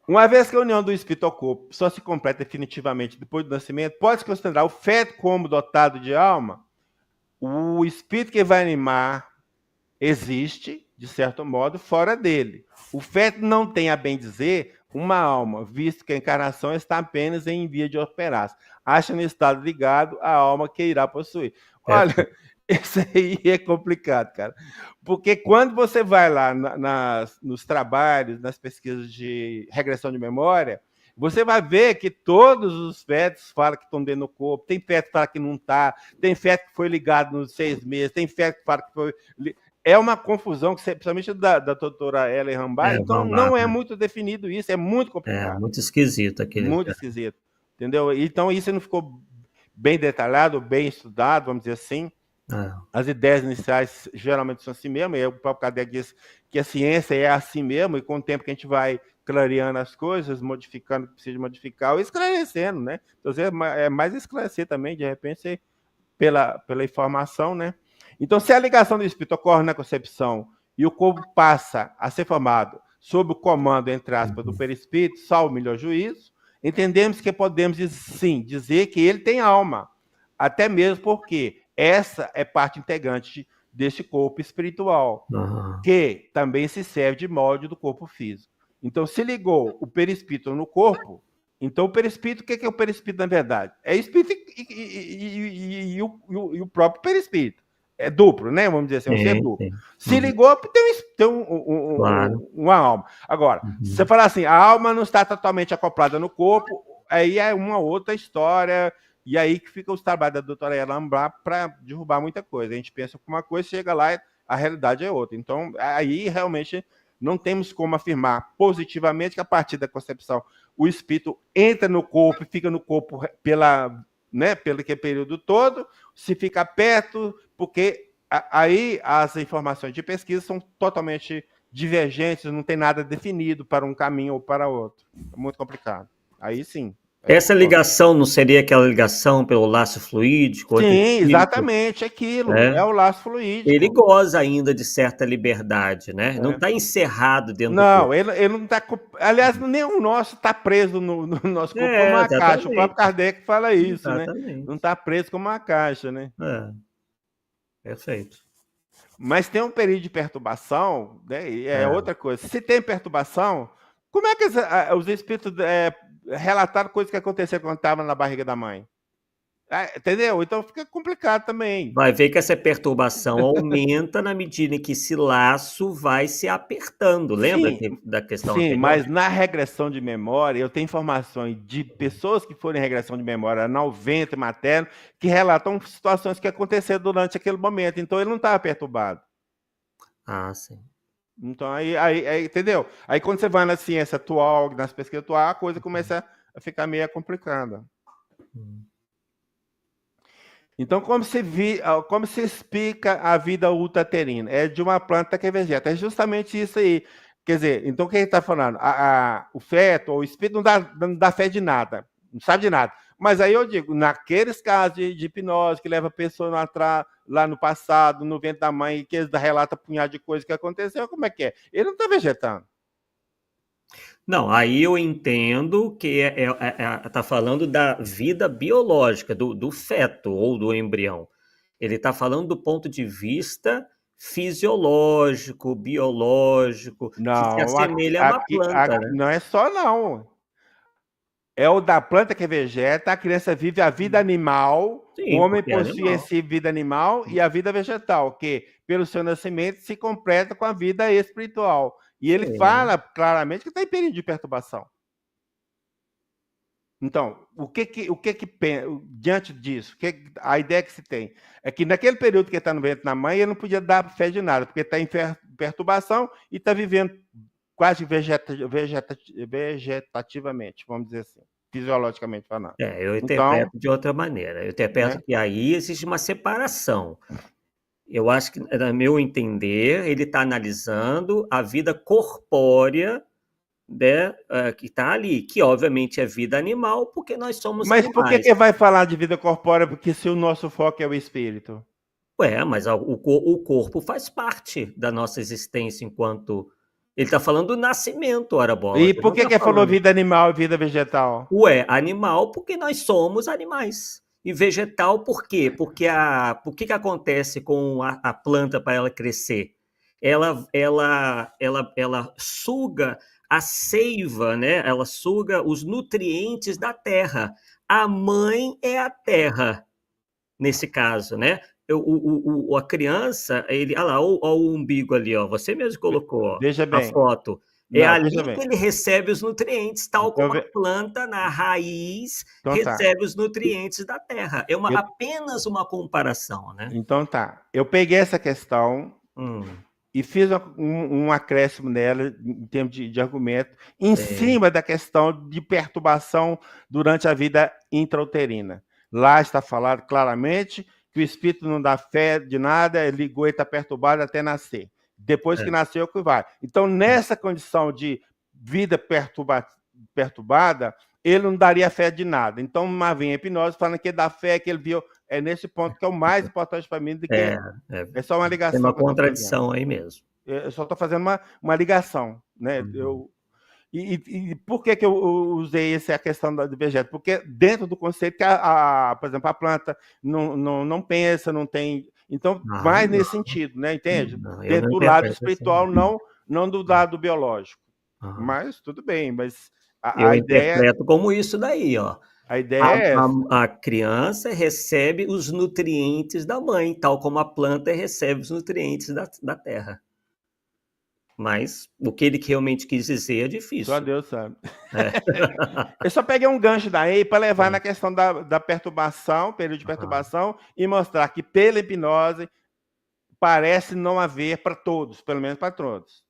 Uma vez que a união do espírito ao corpo só se completa definitivamente depois do nascimento, pode-se considerar o feto como dotado de alma. O espírito que vai animar existe, de certo modo, fora dele. O feto não tem, a bem dizer, uma alma, visto que a encarnação está apenas em via de operar. Acha no estado ligado à alma que irá possuir. Olha, perfeito. isso aí é complicado, cara. Porque quando você vai lá nos trabalhos, nas pesquisas de regressão de memória, você vai ver que todos os fetos falam que estão dentro do corpo. Tem feto que fala que não está, tem feto que foi ligado nos 6 meses, tem feto que fala que foi. É uma confusão, que principalmente da doutora Ellen Rambar, então Vamos lá. não é muito definido isso, é muito É complicado, muito esquisito aquele. muito esquisito, entendeu? Então isso não ficou bem detalhado, bem estudado, vamos dizer assim. É, As ideias iniciais geralmente são assim mesmo, e o próprio Kardec diz que a ciência é assim mesmo, e com o tempo que a gente vai clareando as coisas, modificando o que precisa modificar, ou esclarecendo, né? Então, é mais esclarecer também, de repente, pela informação, né? Então, se a ligação do espírito ocorre na concepção e o corpo passa a ser formado sob o comando, entre aspas, do uhum, perispírito, salvo o melhor juízo, entendemos que podemos, sim, dizer que ele tem alma, até mesmo porque essa é parte integrante deste corpo espiritual, aham, que também se serve de molde do corpo físico. Então, se ligou o perispírito no corpo, então o perispírito, o que é o perispírito na verdade? É espírito e o próprio perispírito. É duplo, né? Vamos dizer assim, é um ser sim, duplo. sim. Se Uhum, ligou, tem claro. uma alma. Agora, se você Uhum, falar assim, a alma não está totalmente acoplada no corpo, aí é uma outra história, e aí que fica os trabalhos da doutora Elambra para derrubar muita coisa. A gente pensa que uma coisa, chega lá e a realidade é outra. Então, aí realmente não temos como afirmar positivamente que a partir da concepção o espírito entra no corpo e fica no corpo pelo que período todo, se fica perto, porque aí as informações de pesquisa são totalmente divergentes, não tem nada definido para um caminho ou para outro. É muito complicado. Aí sim. Essa ligação não seria aquela ligação pelo laço fluídico, outro Sim, espírito, exatamente, aquilo. É né? o laço Ele fluídico. goza ainda de certa liberdade, né? Não É. está encerrado dentro do Não, corpo. ele não está. Aliás, nenhum nosso está preso no nosso corpo como uma caixa. O próprio Exatamente, Kardec fala isso, né? Não exatamente. está preso como uma caixa, né? É, perfeito. Mas tem um período de perturbação, né? E é É. outra coisa. Se tem perturbação, como é que os espíritos relataram coisas que aconteceram quando estava na barriga da mãe? Entendeu? Então fica complicado também. Vai ver que essa perturbação aumenta na medida em que esse laço vai se apertando. Lembra Sim, da questão sim, anterior? mas na regressão de memória, eu tenho informações de pessoas que foram em regressão de memória no ventre materno que relatam situações que aconteceram durante aquele momento. Então ele não estava perturbado. Ah, sim. Então aí, entendeu? Aí quando você vai na ciência atual, nas pesquisas atuais, a coisa começa a ficar meio complicada. Hum. Então, como se explica a vida ultraterrena? É de uma planta que vegeta. É justamente isso aí. Quer dizer, então o que ele está falando? O feto ou o espírito não dá fé de nada, não sabe de nada. Mas aí eu digo, naqueles casos de hipnose que leva a pessoa lá no passado, no ventre da mãe, que eles relatam um punhado de coisas que aconteceu, como é que é? Ele não está vegetando. Não, aí eu entendo que tá falando da vida biológica, do feto ou do embrião. Ele está falando do ponto de vista fisiológico, biológico, que se Não, assemelha a uma planta, aqui né? não é só não. É o da planta que vegeta, a criança vive a vida animal, o Sim, homem porque é possui em animal. si vida animal e a vida vegetal, que, pelo seu nascimento, se completa com a vida espiritual. E ele Sim. fala claramente que está em período de perturbação. Então, diante disso, a ideia que se tem é que naquele período que ele está no ventre da mãe, ele não podia dar fé de nada, porque está em perturbação e está vivendo quase vegetativamente, vamos dizer assim, fisiologicamente falando. Eu Então, interpreto de outra maneira. Eu interpreto né? que aí existe uma separação. Eu acho que, no meu entender, ele está analisando a vida corpórea, né, que está ali, que obviamente é vida animal, porque nós somos Mas por animais. que vai falar de vida corpórea? Porque se o nosso foco é o espírito. Ué, mas o corpo faz parte da nossa existência enquanto. Ele está falando do nascimento, ora bolas. E Ele por não que está que falou falando. vida animal e vida vegetal? Ué, animal, porque nós somos animais. E vegetal, por quê? Por que acontece com a planta para ela crescer? Ela suga a seiva, né? Ela suga os nutrientes da terra. A mãe é a terra, nesse caso, né? A criança, olha lá, olha o umbigo ali, ó. Você mesmo colocou, ó, Veja a bem. foto. É Não, veja ali que bem. ele recebe os nutrientes, tal Então, como a planta na raiz então tá. recebe os nutrientes da terra. É Eu, apenas uma comparação, né? então tá. Eu peguei essa questão Hum, e fiz um acréscimo nela, em termos de argumento, em sim, cima da questão de perturbação durante a vida intrauterina. Lá está falado claramente que o espírito não dá fé de nada, ele ligou e está perturbado até nascer. Depois que é, nasceu, que vai. Então, nessa condição de vida perturbada, ele não daria fé de nada. Então, uma vem a hipnose falando que ele dá fé, que ele viu. É nesse ponto que é o mais importante para mim, do é, que é, é só uma tem uma ligação que eu estou fazendo. contradição aí mesmo. Eu só estou fazendo uma ligação, né? Uhum. E por que eu usei essa questão do vegetal? Porque dentro do conceito que, por exemplo, a planta não pensa, não tem. Então, Ah, mais não, nesse sentido, né? Entende? não, eu não Dentro do lado interpreto assim, espiritual, não. não do lado biológico. Aham. Mas tudo bem, mas Eu a ideia, interpreto como isso daí, ó. a A, ideia é essa. a criança recebe os nutrientes da mãe, tal como a planta recebe os nutrientes da terra. Mas o que ele realmente quis dizer é Só difícil. Deus sabe. É. Eu só peguei um gancho daí para levar Hum, na questão da perturbação, período de aham. perturbação, e mostrar que pela hipnose parece não haver para todos, pelo menos para todos.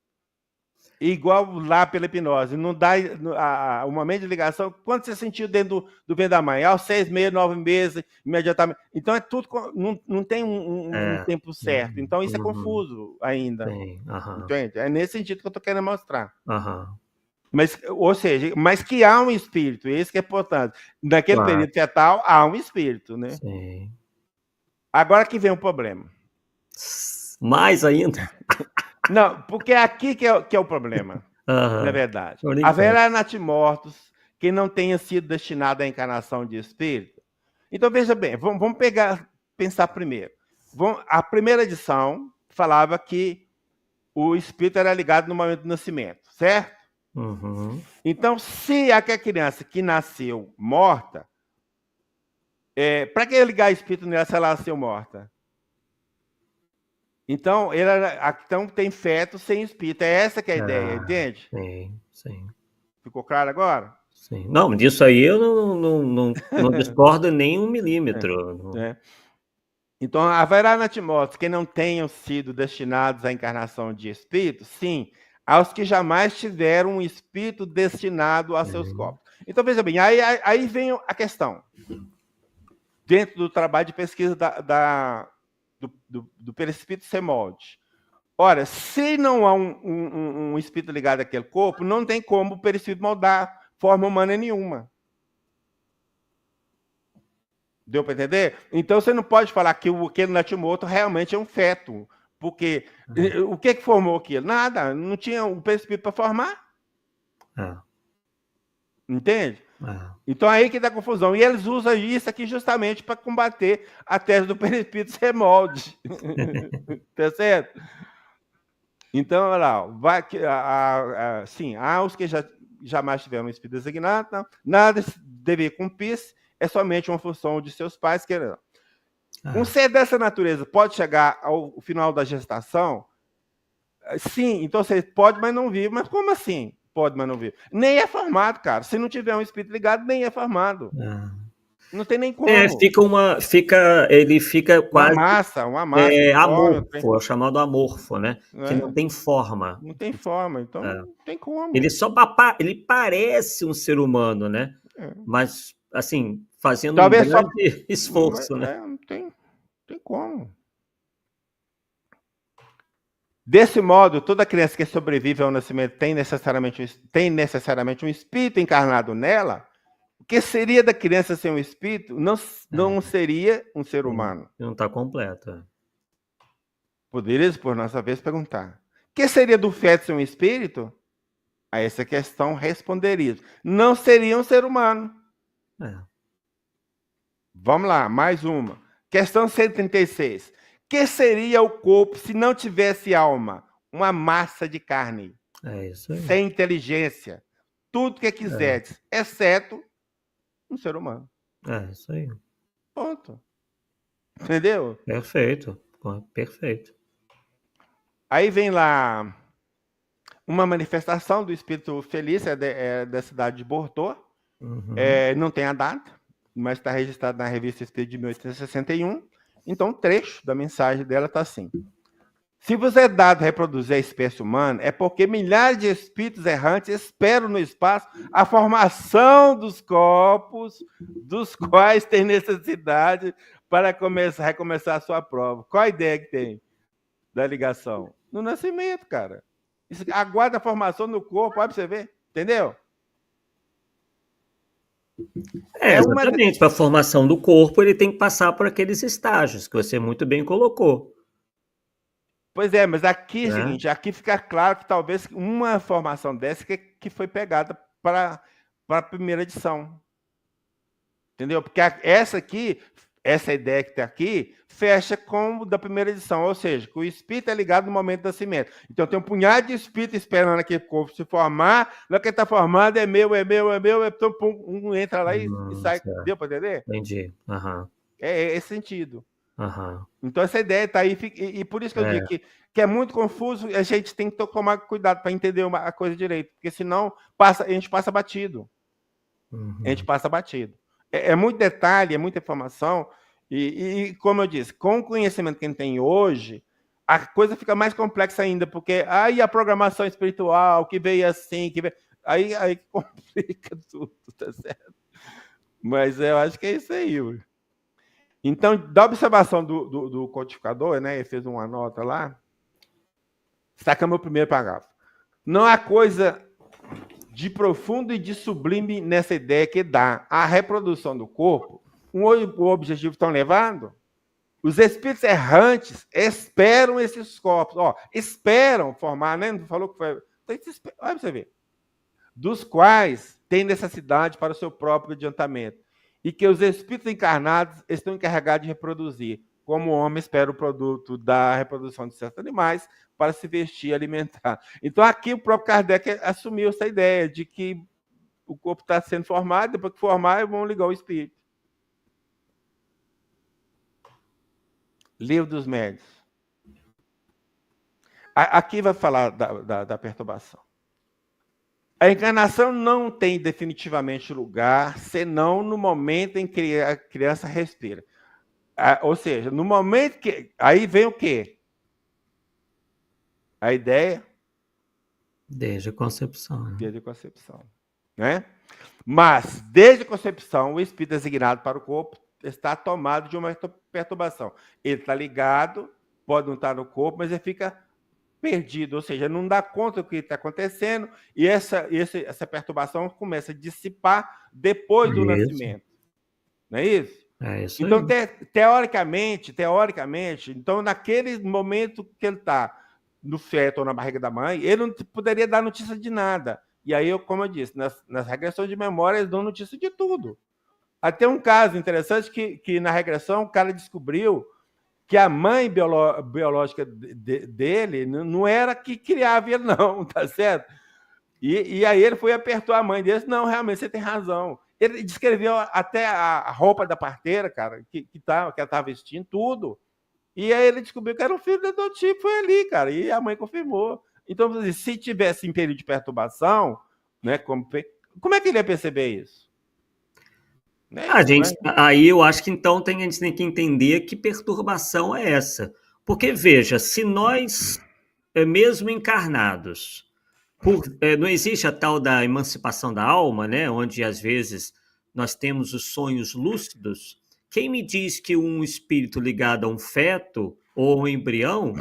Igual lá pela hipnose, não dá o momento de ligação. Quando você sentiu dentro do ventre da mãe? Aos 6 meses, 9 meses, imediatamente. Então é tudo, não tem um É. tempo certo. Uhum, Então isso é uhum. confuso ainda. Sim, aham, Entende? É nesse sentido que eu estou querendo mostrar. aham. Ou seja, mas que há um espírito, esse que é importante. Naquele Claro. período fetal, há um espírito, né? Sim. Agora que vem o problema. Mais ainda? Não, porque aqui que é o problema, na verdade. Haverá natimortos que não tenha sido destinado à encarnação de espírito? Então, veja bem, vamos pensar primeiro. A primeira edição falava que o espírito era ligado no momento do nascimento, certo? Uhum. Então, se aquela criança que nasceu morta, para que ligar espírito nela se ela nasceu morta? Então, então tem feto sem espírito. É essa que é a ideia, entende? Sim, sim. Ficou claro agora? Sim. Não, disso aí eu não discordo nem 1 milímetro. É. Então, haverá natimortos que não tenham sido destinados à encarnação de espírito? Sim, aos que jamais tiveram um espírito destinado a seus corpos. Então, veja bem, aí vem a questão. Dentro do trabalho de pesquisa do perispírito semolde. Ora, se não há um espírito ligado àquele corpo, não tem como o perispírito moldar forma humana nenhuma. Deu para entender? Então, você não pode falar que aquele natimorto realmente é um feto. Porque o que formou aquilo? Nada. Não tinha o perispírito para formar. Entende? Então, aí que dá confusão. E eles usam isso aqui justamente para combater a tese do perispírito semolde. Tá certo? Então, olha lá, sim, há os que jamais tiveram um espírito designado, não, nada deve cumprir-se, é somente uma função de seus pais querendo. Um ser dessa natureza pode chegar ao final da gestação? Sim, então você pode, mas não vive. Mas como assim? Pode, mas não vive. Nem é formado, cara. Se não tiver um espírito ligado, nem é formado. Não tem nem como. Ele fica quase... Uma massa. Amorfo, é o chamado amorfo, né? Que não tem forma. Não tem forma, então não tem como. Ele parece um ser humano, né? Mas, assim, fazendo talvez um grande esforço, né? Não tem como. Desse modo, toda criança que sobrevive ao nascimento tem necessariamente um espírito encarnado nela. O que seria da criança sem um espírito? Não seria um ser humano. Não está completo. Poderíamos, por nossa vez, perguntar: o que seria do feto sem um espírito? A essa questão responderíamos: não seria um ser humano. Vamos lá, mais uma. Questão 136. Que seria o corpo se não tivesse alma? Uma massa de carne. Isso aí. Sem inteligência. Tudo que quiseres, exceto um ser humano. Isso aí. Ponto. Entendeu? Perfeito. Perfeito. Aí vem lá uma manifestação do espírito feliz, da cidade de Bordeaux. Não tem a data, mas está registrado na revista Espírito de 1861. Então, um trecho da mensagem dela está assim: se vos é dado reproduzir a espécie humana, é porque milhares de espíritos errantes esperam no espaço a formação dos corpos, dos quais tem necessidade para recomeçar a sua prova. Qual a ideia que tem da ligação? No nascimento, cara. Isso aguarda a formação do corpo, olha para você ver, entendeu? Exatamente. Para a formação do corpo, ele tem que passar por aqueles estágios que você muito bem colocou. Pois é, mas aqui é o seguinte, aqui fica claro que talvez uma formação dessa que foi pegada para a primeira edição. Entendeu? Porque essa ideia que está aqui, fecha com o da primeira edição, ou seja, que o espírito é ligado no momento do nascimento. Então tem um punhado de espírito esperando aquele corpo se formar, na que está formado é meu, então um entra lá e sai. Certo. Deu para entender? Entendi. É esse sentido. Aham. Então essa ideia está aí, e por isso que eu digo que é muito confuso, a gente tem que tomar cuidado para entender a coisa direito, porque senão a gente passa batido. A gente passa batido. É muito detalhe, é muita informação, e como eu disse, com o conhecimento que a gente tem hoje, a coisa fica mais complexa ainda, porque aí a programação espiritual, que veio assim, aí complica tudo, tá certo? Mas eu acho que é isso aí, Yuri. Então, da observação do codificador, né, ele fez uma nota lá, sacamos o primeiro parágrafo. Não há coisa de profundo e de sublime nessa ideia que dá a reprodução do corpo, o objetivo estão levando? Os espíritos errantes esperam esses corpos, esperam formar, né? Não falou que foi. Olha para você ver. Dos quais tem necessidade para o seu próprio adiantamento. E que os espíritos encarnados estão encarregados de reproduzir, como o homem espera o produto da reprodução de certos animais para se vestir e alimentar. Então, aqui o próprio Kardec assumiu essa ideia de que o corpo está sendo formado, depois que formar, vão ligar o espírito. Livro dos Médiuns. Aqui vai falar da perturbação. A encarnação não tem definitivamente lugar, senão no momento em que a criança respira. Ou seja, no momento que... Aí vem o quê? A ideia? Desde a concepção. Né? Desde a concepção. Né? Mas, desde a concepção, o espírito designado para o corpo está tomado de uma perturbação. Ele está ligado, pode não estar no corpo, mas ele fica perdido, ou seja, não dá conta do que está acontecendo, e essa perturbação começa a dissipar depois do nascimento. Não é isso? É isso então, aí. teoricamente, então, naquele momento que ele está no feto ou na barriga da mãe, ele não poderia dar notícia de nada. E aí, como eu disse, nas regressões de memória, eles dão notícia de tudo. Até um caso interessante que na regressão o cara descobriu que a mãe biológica dele não era que criava ele, não, tá certo? E aí ele foi e apertou a mãe dele, não, realmente, você tem razão. Ele descreveu até a roupa da parteira, cara, que ela estava vestindo, tudo. E aí ele descobriu que era um filho adotivo, foi ali, cara, e a mãe confirmou. Então, se tivesse em período de perturbação, né, como é que ele ia perceber isso? Aí eu acho que então a gente tem que entender que perturbação é essa. Porque, veja, se nós, mesmo encarnados, não existe a tal da emancipação da alma, né? Onde às vezes nós temos os sonhos lúcidos. Quem me diz que um espírito ligado a um feto ou um embrião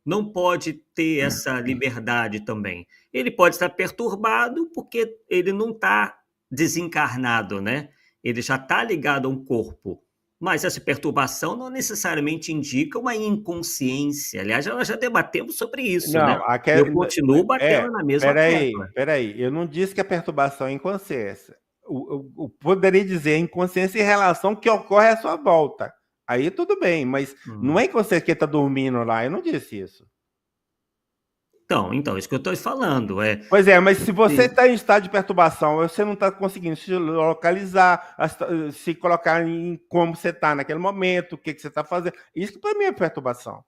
não pode ter essa liberdade também? Ele pode estar perturbado porque ele não está desencarnado, né? Ele já está ligado a um corpo. Mas essa perturbação não necessariamente indica uma inconsciência. Aliás, nós já debatemos sobre isso, não, né? Eu continuo batendo na mesma tecla. Peraí, eu não disse que a perturbação é inconsciência. Eu poderia dizer inconsciência em relação ao que ocorre à sua volta. Aí tudo bem, mas não é inconsciência que ele está dormindo lá, eu não disse isso. Então, isso que eu estou falando. Pois é, mas se você está em estado de perturbação, você não está conseguindo se localizar, se colocar em como você está naquele momento, o que você está fazendo. Isso que para mim é perturbação.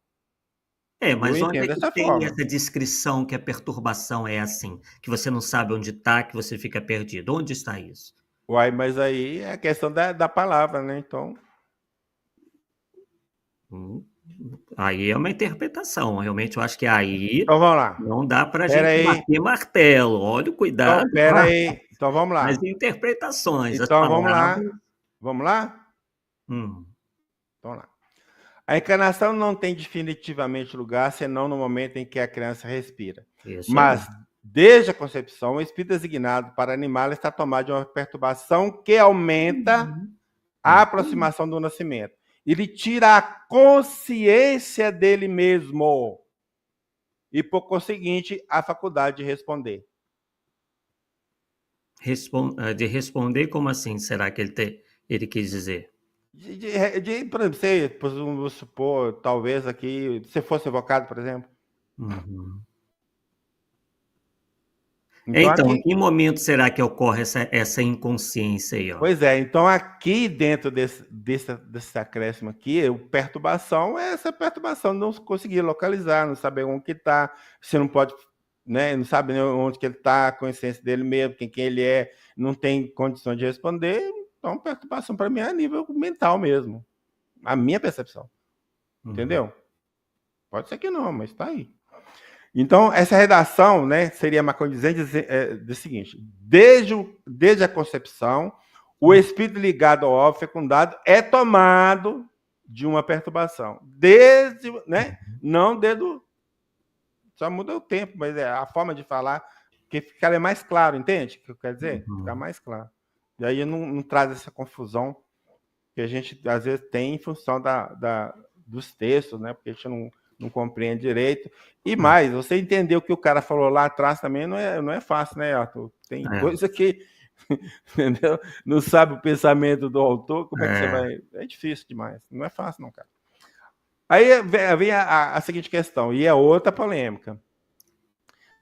Mas onde é que tem essa descrição que a perturbação é assim? Que você não sabe onde está, que você fica perdido. Onde está isso? Uai, mas aí é a questão da palavra, né? Então... Aí é uma interpretação. Realmente, eu acho que aí então, vamos lá. Não dá para a gente bater martelo. Olha o cuidado. Então, peraí. Então, vamos lá. As interpretações. Então, vamos lá. Vamos lá? Vamos lá. A encarnação não tem definitivamente lugar, senão no momento em que a criança respira. Isso mas, desde a concepção, o espírito designado para animá-la está tomado de uma perturbação que aumenta a aproximação do nascimento. Ele tira a consciência dele mesmo e, por conseguinte, a faculdade de responder. De responder, como assim? Será que ele quis dizer? Por exemplo, vamos supor, talvez aqui, se fosse evocado, por exemplo. Então, em que momento será que ocorre essa inconsciência aí? Ó? Pois é, então aqui dentro desse acréscimo aqui, perturbação é essa perturbação, não conseguir localizar, não saber onde que está, você não pode, né, não sabe onde que ele está, a consciência dele mesmo, quem ele é, não tem condição de responder, então perturbação para mim é a nível mental mesmo, a minha percepção, entendeu? Pode ser que não, mas está aí. Então, essa redação, né, seria macondizente do seguinte: desde a concepção, o espírito ligado ao óvulo fecundado é tomado de uma perturbação. Né, não desde só muda o tempo, mas é a forma de falar porque fica mais claro, entende o que eu quero dizer? Uhum. Fica mais claro. E aí não traz essa confusão que a gente, às vezes, tem em função dos textos, né? Porque a gente não compreende direito. E mais, você entender o que o cara falou lá atrás também não é fácil, né, Arthur? Tem coisa que entendeu? Não sabe o pensamento do autor, como é que você vai... É difícil demais, não é fácil não, cara. Aí vem a seguinte questão, e é outra polêmica.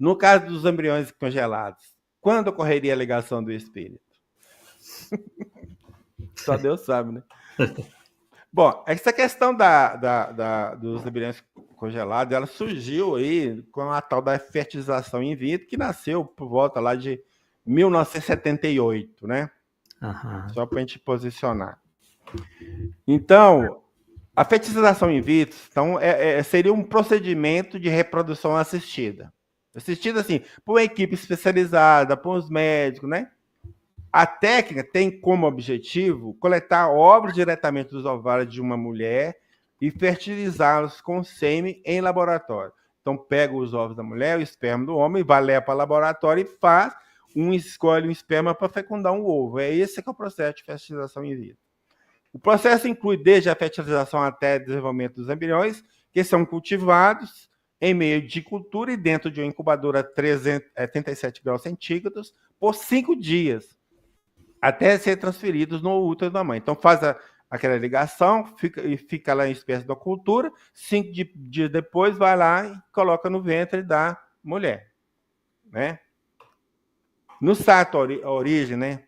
No caso dos embriões congelados, quando ocorreria a ligação do espírito? Só Deus sabe, né? Bom, essa questão dos embriões congelados, ela surgiu aí com a tal da fertilização in vitro, que nasceu por volta lá de 1978, né? Uhum. Só para a gente posicionar. Então, a fertilização in vitro então, seria um procedimento de reprodução assistida. Assistida, assim, por uma equipe especializada, por os médicos, né? A técnica tem como objetivo coletar óvulos diretamente dos ovários de uma mulher e fertilizá-los com sêmen em laboratório. Então, pega os ovos da mulher, o esperma do homem, vai levar para o laboratório e escolhe um esperma para fecundar um ovo. É esse que é o processo de fertilização in vitro. O processo inclui desde a fertilização até o desenvolvimento dos embriões, que são cultivados em meio de cultura e dentro de uma incubadora a 37 graus centígrados por 5 dias, até ser transferidos no útero da mãe. Então, faz aquela ligação, fica lá em espécie de cultura, 5 dias depois vai lá e coloca no ventre da mulher. Né? No site Origem, né,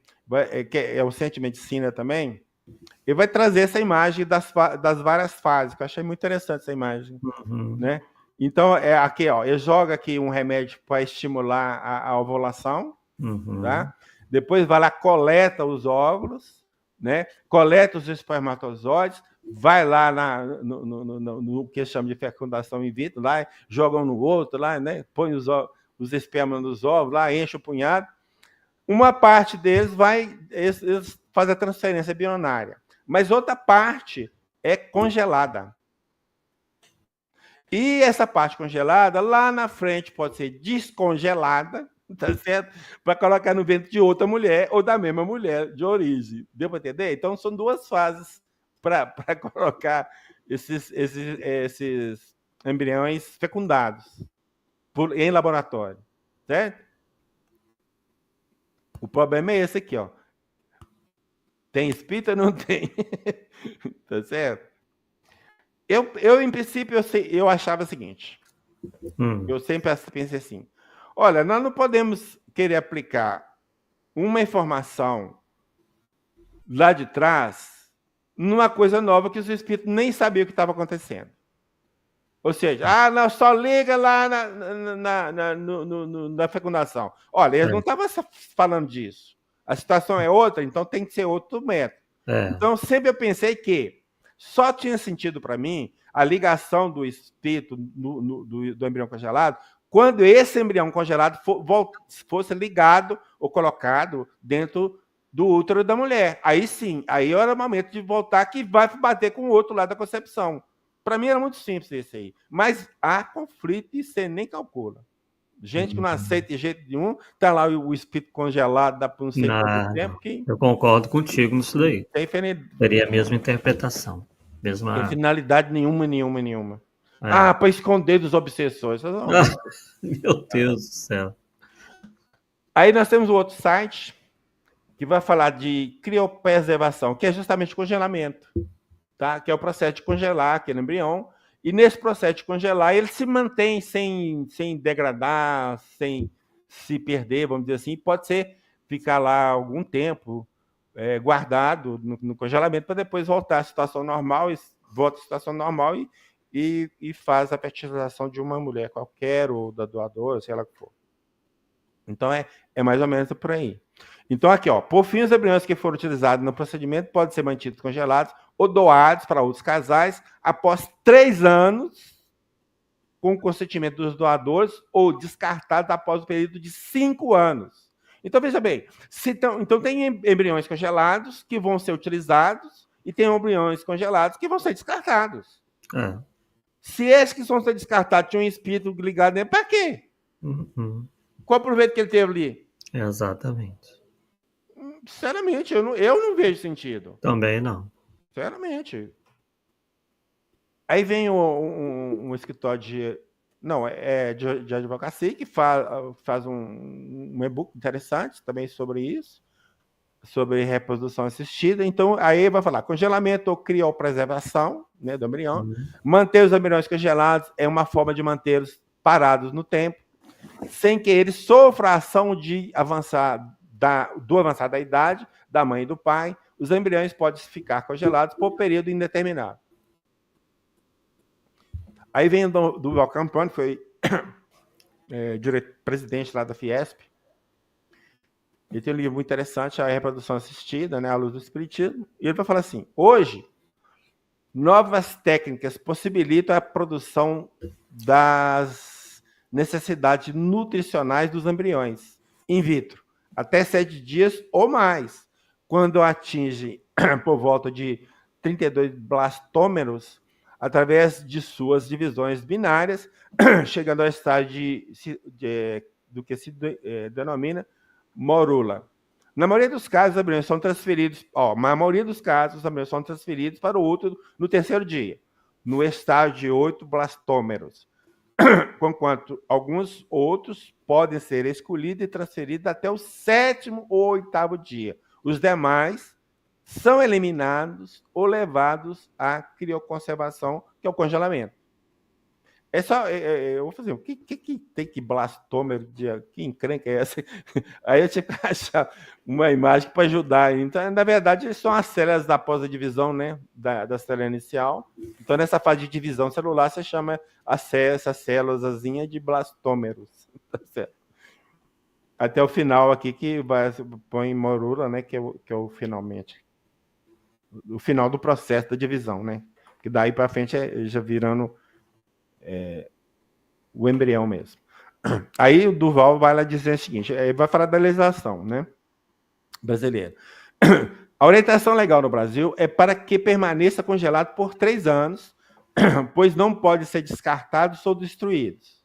que é o Centro de Medicina também, ele vai trazer essa imagem das várias fases, que eu achei muito interessante essa imagem. Uhum. Né? Então, aqui, ó, ele joga aqui um remédio para estimular a ovulação, Uhum. tá? Depois vai lá, coleta os óvulos, né? Coleta os espermatozoides, vai lá no que chama de fecundação in vitro, lá, joga um no outro, lá, né? Põe os espermas nos ovos, lá, enche o punhado. Uma parte deles eles fazem a transferência bionária, mas outra parte é congelada. E essa parte congelada, lá na frente, pode ser descongelada, tá certo? Para colocar no ventre de outra mulher ou da mesma mulher de origem. Deu para entender? Então, são 2 fases para colocar esses embriões fecundados em laboratório, certo? O problema é esse aqui, ó. Tem espírito ou não tem? Tá certo? Eu em princípio, eu achava o seguinte. Eu sempre pensei assim. Olha, nós não podemos querer aplicar uma informação lá de trás numa coisa nova que os espíritos nem sabiam o que estava acontecendo. Ou seja, não, só liga lá na fecundação. Olha, eles não estavam falando disso. A situação é outra, então tem que ser outro método. Então, sempre eu pensei que só tinha sentido para mim a ligação do espírito do embrião congelado quando esse embrião congelado fosse ligado ou colocado dentro do útero da mulher. Aí sim, aí era o momento de voltar que vai bater com o outro lado da concepção. Para mim era muito simples esse aí. Mas há conflito e você nem calcula. Gente que não aceita de jeito nenhum, tá lá o espírito congelado, dá por não sei quanto tempo. Eu concordo contigo nisso daí. Seria a mesma interpretação. Tem finalidade nenhuma. Para esconder dos obsessores. Meu Deus do céu. Aí nós temos o outro site que vai falar de criopreservação, que é justamente congelamento. Tá? Que é o processo de congelar aquele embrião, e nesse processo de congelar ele se mantém sem degradar, sem se perder, vamos dizer assim, pode ser ficar lá algum tempo guardado no congelamento para depois voltar à situação normal, volta à situação normal e faz a fertilização de uma mulher qualquer, ou da doadora, sei lá o que for. Então é mais ou menos por aí. Então aqui, ó, por fim, os embriões que foram utilizados no procedimento podem ser mantidos congelados ou doados para outros casais após 3 anos, com o consentimento dos doadores, ou descartados após o período de 5 anos. Então, veja bem, então tem embriões congelados que vão ser utilizados e tem embriões congelados que vão ser descartados. Se esses que vão ser descartados tinham um espírito ligado nele, para quê? Qual o proveito que ele teve ali? Exatamente. Sinceramente, eu não vejo sentido. Também não. Sinceramente. Aí vem um escritório de advocacia que faz um e-book interessante também sobre isso, sobre reprodução assistida. Então, aí vai falar congelamento ou criopreservação, né, do embrião. Manter os embriões congelados é uma forma de mantê-los parados no tempo, sem que eles sofram a ação de do avançar da idade da mãe e do pai. Os embriões podem ficar congelados por período indeterminado. Aí vem do Duval Campani, que foi presidente lá da Fiesp. Ele tem um livro muito interessante, A Reprodução Assistida, né, à luz do Espiritismo. E ele vai falar assim: hoje, novas técnicas possibilitam a produção das necessidades nutricionais dos embriões in vitro, até 7 dias ou mais, quando atinge por volta de 32 blastômeros, através de suas divisões binárias, chegando ao estágio do que se denomina morula. Na maioria dos casos, os embriões são transferidos, na maioria dos casos, os embriões são transferidos para o útero no terceiro dia, no estágio de 8 blastômeros, enquanto alguns outros podem ser escolhidos e transferidos até o 7º ou 8º dia. Os demais são eliminados ou levados à crioconservação, que é o congelamento. Eu vou fazer, o que tem que blastômero? Que encrenca é essa? Aí eu tinha que achar uma imagem para ajudar. Então, na verdade, eles são as células da pós-divisão, né? Da célula inicial. Então, nessa fase de divisão celular, você chama essa célulazinha de blastômeros. Até o final aqui, que põe morula, né? Que é o finalmente. O final do processo da divisão, né? Que daí para frente já virando o embrião mesmo. Aí o Duval vai lá dizer o seguinte, vai falar da legislação, né, brasileira. A orientação legal no Brasil é para que permaneça congelado por 3 anos, pois não pode ser descartados ou destruídos.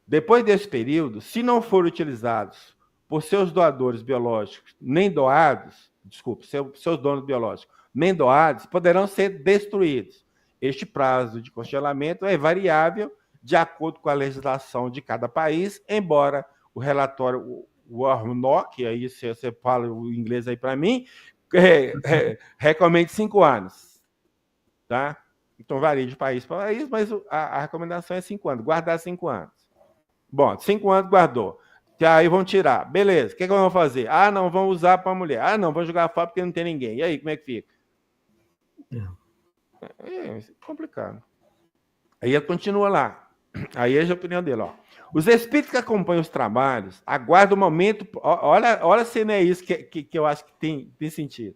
Depois desse período, se não forem utilizados por seus doadores biológicos, nem doados, seus donos biológicos, nem doados, poderão ser destruídos. Este prazo de congelamento é variável de acordo com a legislação de cada país, embora o relatório Warnock, aí você fala o inglês aí para mim, recomende 5 anos. Tá? Então varia de país para país, mas a recomendação é 5 anos, guardar 5 anos. Bom, 5 anos guardou. Aí vão tirar. Beleza, o que vão fazer? Ah, não, vão usar para a mulher. Ah, não, vão jogar fora porque não tem ninguém. E aí, como é que fica? É complicado. Aí ele continua lá. Aí é a opinião dele. Os espíritos que acompanham os trabalhos aguardam o momento. Olha se não é isso que eu acho que tem sentido.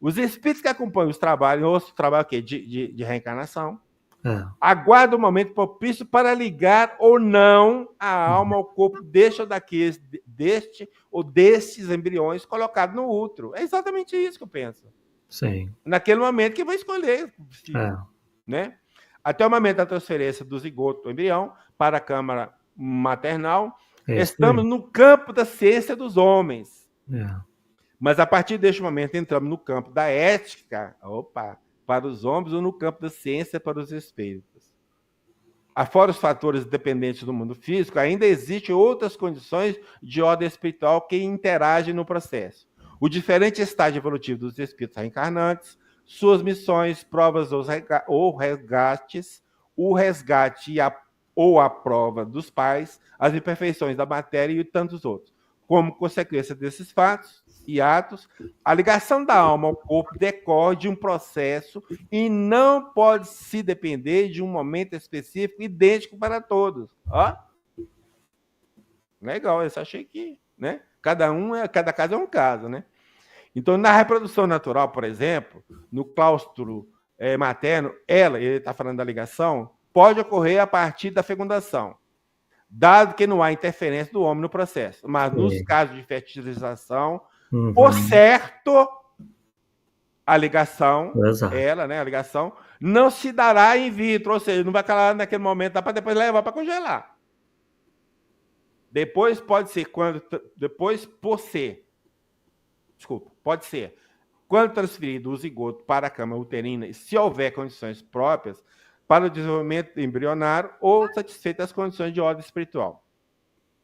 Os espíritos que acompanham os trabalhos, o trabalho de reencarnação, aguardam o momento propício para ligar ou não a alma ao corpo deste ou destes embriões colocados no útero. É exatamente isso que eu penso. Sim. Naquele momento que vai escolher, né? Até o momento da transferência do zigoto do embrião para a câmara maternal, estamos no campo da ciência dos homens. Mas a partir deste momento entramos no campo da ética, para os homens, ou no campo da ciência para os espíritos. Afora os fatores dependentes do mundo físico, ainda existem outras condições de ordem espiritual que interagem no processo. O diferente estágio evolutivo dos espíritos reencarnantes, suas missões, provas ou resgates, o resgate ou a prova dos pais, as imperfeições da matéria e tantos outros. Como consequência desses fatos e atos, a ligação da alma ao corpo decorre de um processo e não pode se depender de um momento específico idêntico para todos. Legal, eu achei que, né? Cada caso é um caso, né? Então, na reprodução natural, por exemplo, no claustro materno, ele está falando da ligação, pode ocorrer a partir da fecundação, dado que não há interferência do homem no processo. Mas nos casos de fertilização, por certo, a ligação, a ligação, não se dará in vitro, ou seja, não vai calar naquele momento, dá para depois levar para congelar. Depois pode ser pode ser quando transferido o zigoto para a cama uterina, se houver condições próprias para o desenvolvimento embrionário ou satisfeitas as condições de ordem espiritual.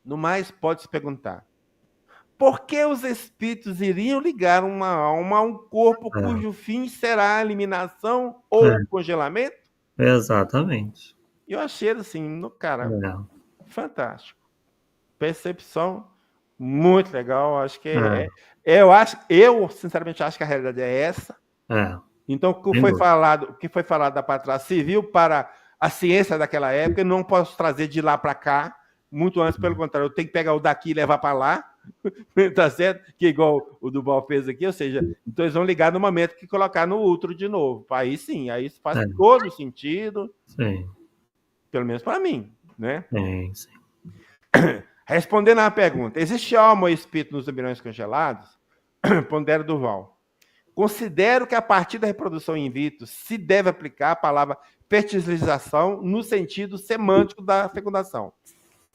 No mais, pode se perguntar: por que os espíritos iriam ligar uma alma a um corpo cujo fim será a eliminação ou congelamento? Exatamente. E eu achei assim, cara, fantástico. Percepção muito legal. Acho que eu sinceramente acho que a realidade é essa. Então, o que foi falado da parte lá serviu para a ciência daquela época. Eu não posso trazer de lá para cá. Muito antes, pelo contrário, eu tenho que pegar o daqui e levar para lá, tá certo? Que igual o Duval fez aqui, ou seja, então eles vão ligar no momento que colocar no útero de novo. Aí sim, aí isso faz todo sentido, pelo menos para mim, né? Sim. Respondendo à pergunta, existe alma ou espírito nos embriões congelados? Pondera Duval. Considero que a partir da reprodução in vitro se deve aplicar a palavra fertilização no sentido semântico da fecundação.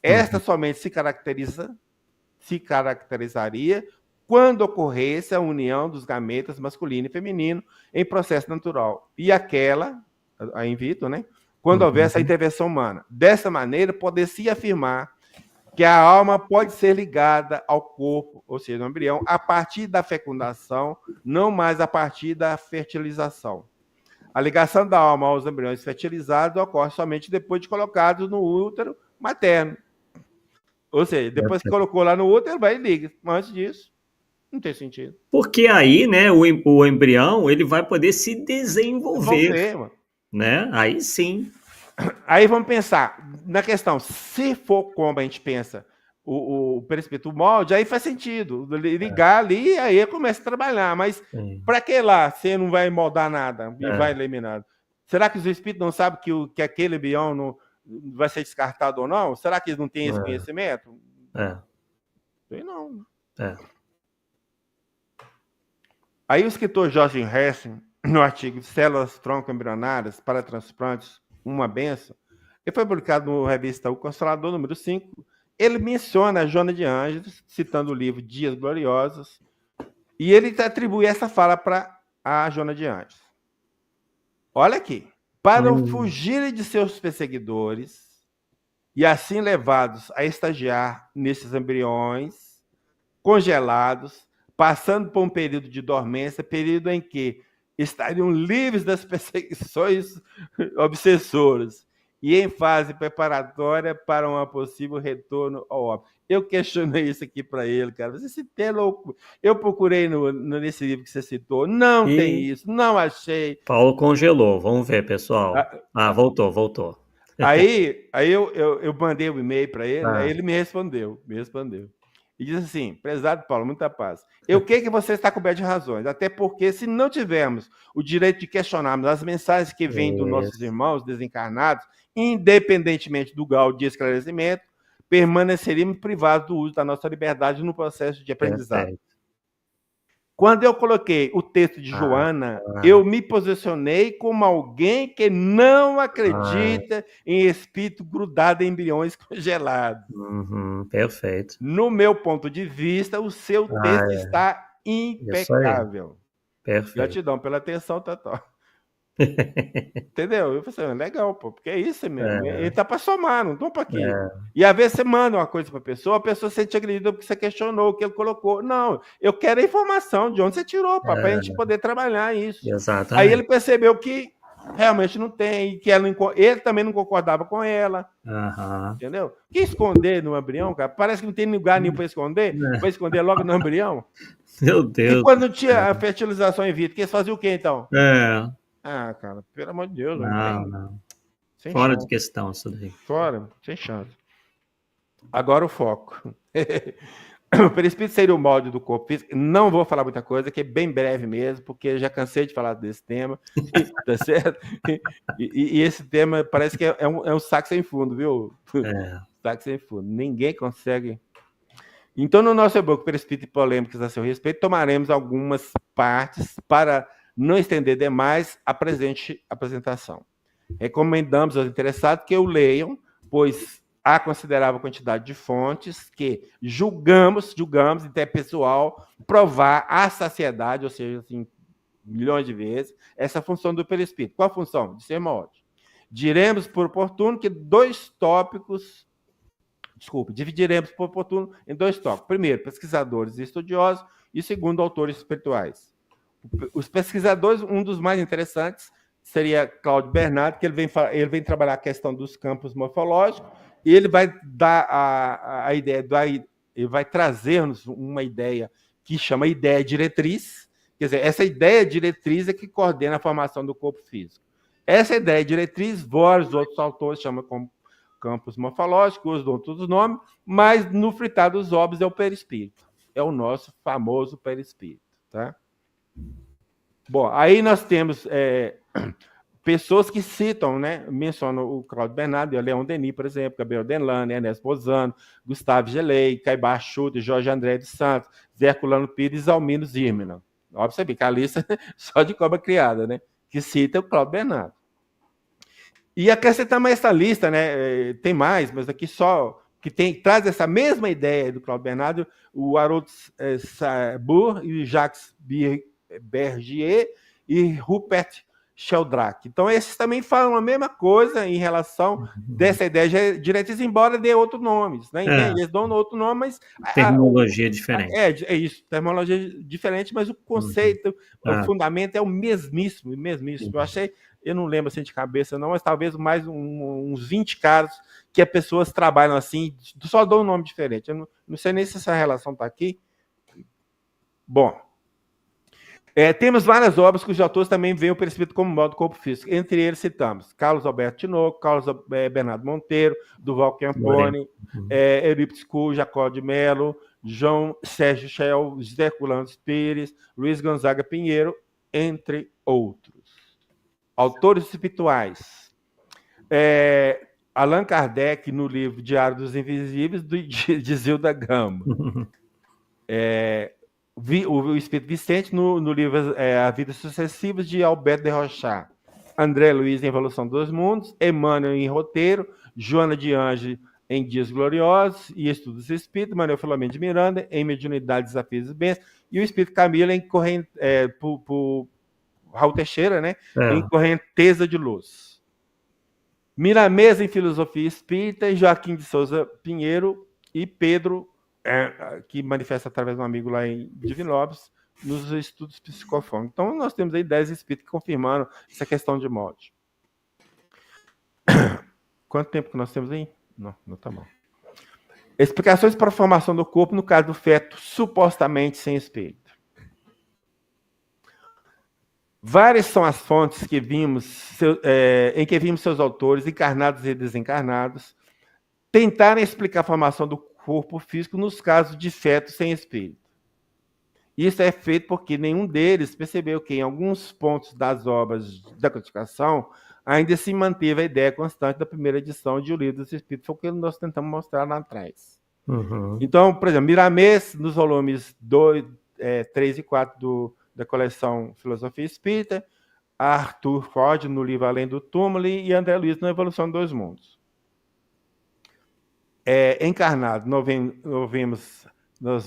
Esta somente se caracterizaria quando ocorresse a união dos gametas masculino e feminino em processo natural. E aquela, a in vitro, né? Quando houvesse a intervenção humana. Dessa maneira, poder-se afirmar que a alma pode ser ligada ao corpo, ou seja, ao embrião, a partir da fecundação, não mais a partir da fertilização. A ligação da alma aos embriões fertilizados ocorre somente depois de colocados no útero materno. Ou seja, depois que colocou lá no útero, vai e liga. Mas antes disso, não tem sentido. Porque aí, né, o embrião, ele vai poder se desenvolver, né? Aí sim. Aí vamos pensar na questão, se for como a gente pensa, o perispírito, o molde, aí faz sentido, ligar ali, aí começa a trabalhar, mas para que lá, você não vai moldar nada e vai eliminar? Será que os espíritos não sabem que aquele embrião não vai ser descartado ou não? Será que eles não têm esse conhecimento? Sei não. Aí o escritor Jorge Hessing, no artigo Células tronco-embrionárias para transplantes, uma benção, ele foi publicado na revista O Consolador, número 5. Ele menciona a Joana de Ângeles, citando o livro Dias Gloriosos, e ele atribui essa fala para a Joana de Ângeles. Olha aqui. Para fugirem de seus perseguidores e assim levados a estagiar nesses embriões congelados, passando por um período de dormência, período em que estariam livres das perseguições obsessoras e em fase preparatória para um possível retorno ao óbito. Eu questionei isso aqui para ele, cara. Você é louco? Eu procurei nesse livro que você citou. Não tem isso, não achei. Paulo congelou. Vamos ver, pessoal. Voltou. Aí eu mandei um e-mail para ele, aí ele me respondeu. E diz assim: prezado Paulo, muita paz. Eu creio que você está coberto de razões, até porque se não tivermos o direito de questionarmos as mensagens que vêm dos nossos irmãos desencarnados, independentemente do grau de esclarecimento, permaneceríamos privados do uso da nossa liberdade no processo de aprendizado. Quando eu coloquei o texto de Joana, eu me posicionei como alguém que não acredita em espírito grudado em embriões congelados. Perfeito. No meu ponto de vista, o seu texto está impecável. Perfeito. Gratidão pela atenção, Tató. Entendeu? Eu falei assim, legal, pô, porque é isso mesmo. Ele tá para somar, não tô para aqui. E às vezes você manda uma coisa para a pessoa se sente agredida porque você questionou o que ele colocou. Não, eu quero a informação de onde você tirou, para a gente poder trabalhar isso. Exatamente. Aí ele percebeu que realmente não tem, que ele também não concordava com ela. Entendeu? Que esconder no embrião, cara? Parece que não tem lugar nenhum para esconder. Vai esconder logo no embrião. Meu Deus. E quando não tinha a fertilização in vitro, que eles faziam o quê, então? Cara, pelo amor de Deus. Não. Fora de questão isso daí. Fora, sem chance. Agora o foco. O perispírito seria o molde do corpo físico. Não vou falar muita coisa, que é bem breve mesmo, porque já cansei de falar desse tema. Tá certo? E esse tema parece que é um saco sem fundo, viu? Saco sem fundo. Ninguém consegue. Então, no nosso e-book Perispírito e Polêmicas a seu respeito, tomaremos algumas partes para não estender demais a presente apresentação. Recomendamos aos interessados que o leiam, pois há considerável quantidade de fontes que julgamos, até pessoal, provar a saciedade, ou seja, assim, milhões de vezes, essa função do perispírito. Qual a função? De ser morte. Diremos por oportuno que dividiremos por oportuno em 2 tópicos. Primeiro, pesquisadores e estudiosos, e segundo, autores espirituais. Os pesquisadores, um dos mais interessantes seria Cláudio Bernardo, que ele vem trabalhar a questão dos campos morfológicos, e ele vai dar a ideia, ele vai trazer-nos uma ideia que chama ideia diretriz. Quer dizer, essa ideia diretriz é que coordena a formação do corpo físico. Essa ideia diretriz, vários outros autores chamam como campos morfológicos, usam outros nomes, mas no fritar dos ovos é o perispírito. É o nosso famoso perispírito. Tá? Bom, aí nós temos pessoas que citam, né? Mencionam o Cláudio Bernardo, o Leon Denis, por exemplo, Gabriel Delano, Ernesto Bozano, Gustavo Gelei, Caibar Schutter, Jorge André de Santos, Zé Herculano Pires e Almino Zirmina. Óbvio, você vê que a lista só de cobra criada, né? Que cita o Cláudio Bernardo. E acrescentamos essa lista, né? Tem mais, mas aqui só que traz essa mesma ideia do Cláudio Bernardo, o Harold Sabour e o Jacques Bergier e Rupert Sheldrake. Então, esses também falam a mesma coisa em relação dessa ideia de diretriz, embora dê outros nomes, né? Eles dão outro nome, mas... Terminologia diferente. É isso, terminologia diferente, mas o conceito, o fundamento é o mesmíssimo. Eu não lembro assim de cabeça, não, mas talvez mais uns 20 casos que as pessoas trabalham assim, só dão um nome diferente. Eu não sei nem se essa relação está aqui. Bom, temos várias obras cujos autores também veem o perispírito como modo do corpo físico. Entre eles citamos Carlos Alberto Tinoco, Carlos Bernardo Monteiro, Duval Camponi, Eurípides Cury, Jacó de Mello, João Sérgio Schell, José Herculano Pires, Luiz Gonzaga Pinheiro, entre outros. Autores espirituais. Allan Kardec, no livro Diário dos Invisíveis, de Zilda Gama. O Espírito Vicente, no livro A Vida Sucessivas, de Alberto de Rochat. André Luiz, em Evolução dos Mundos. Emmanuel, em Roteiro. Joana de Ange, em Dias Gloriosos e Estudos Espíritos. Manuel Filomeno de Miranda, em Mediunidade, Desafios e Bênçãos. E o Espírito Camilo, em por Raul Teixeira, né? Em Correnteza de Luz. Miramês, em Filosofia Espírita. E Joaquim de Souza Pinheiro e Pedro, que manifesta através de um amigo lá em Divinópolis, nos estudos psicofônicos. Então, nós temos aí 10 espíritos que confirmaram essa questão de morte. Quanto tempo que nós temos aí? Não tá bom. Explicações para a formação do corpo no caso do feto supostamente sem espírito. Várias são as fontes que em que vimos seus autores, encarnados e desencarnados, tentarem explicar a formação do corpo físico nos casos de feto sem espírito. Isso é feito porque nenhum deles percebeu que, em alguns pontos das obras da codificação, ainda se manteve a ideia constante da primeira edição de O Livro dos Espíritos, foi o que nós tentamos mostrar lá atrás. Então, por exemplo, Miramês, nos volumes 2, 3 e 4 da coleção Filosofia Espírita, Arthur Ford, no livro Além do Túmulo, e André Luiz, na Evolução dos Mundos. Encarnado, nós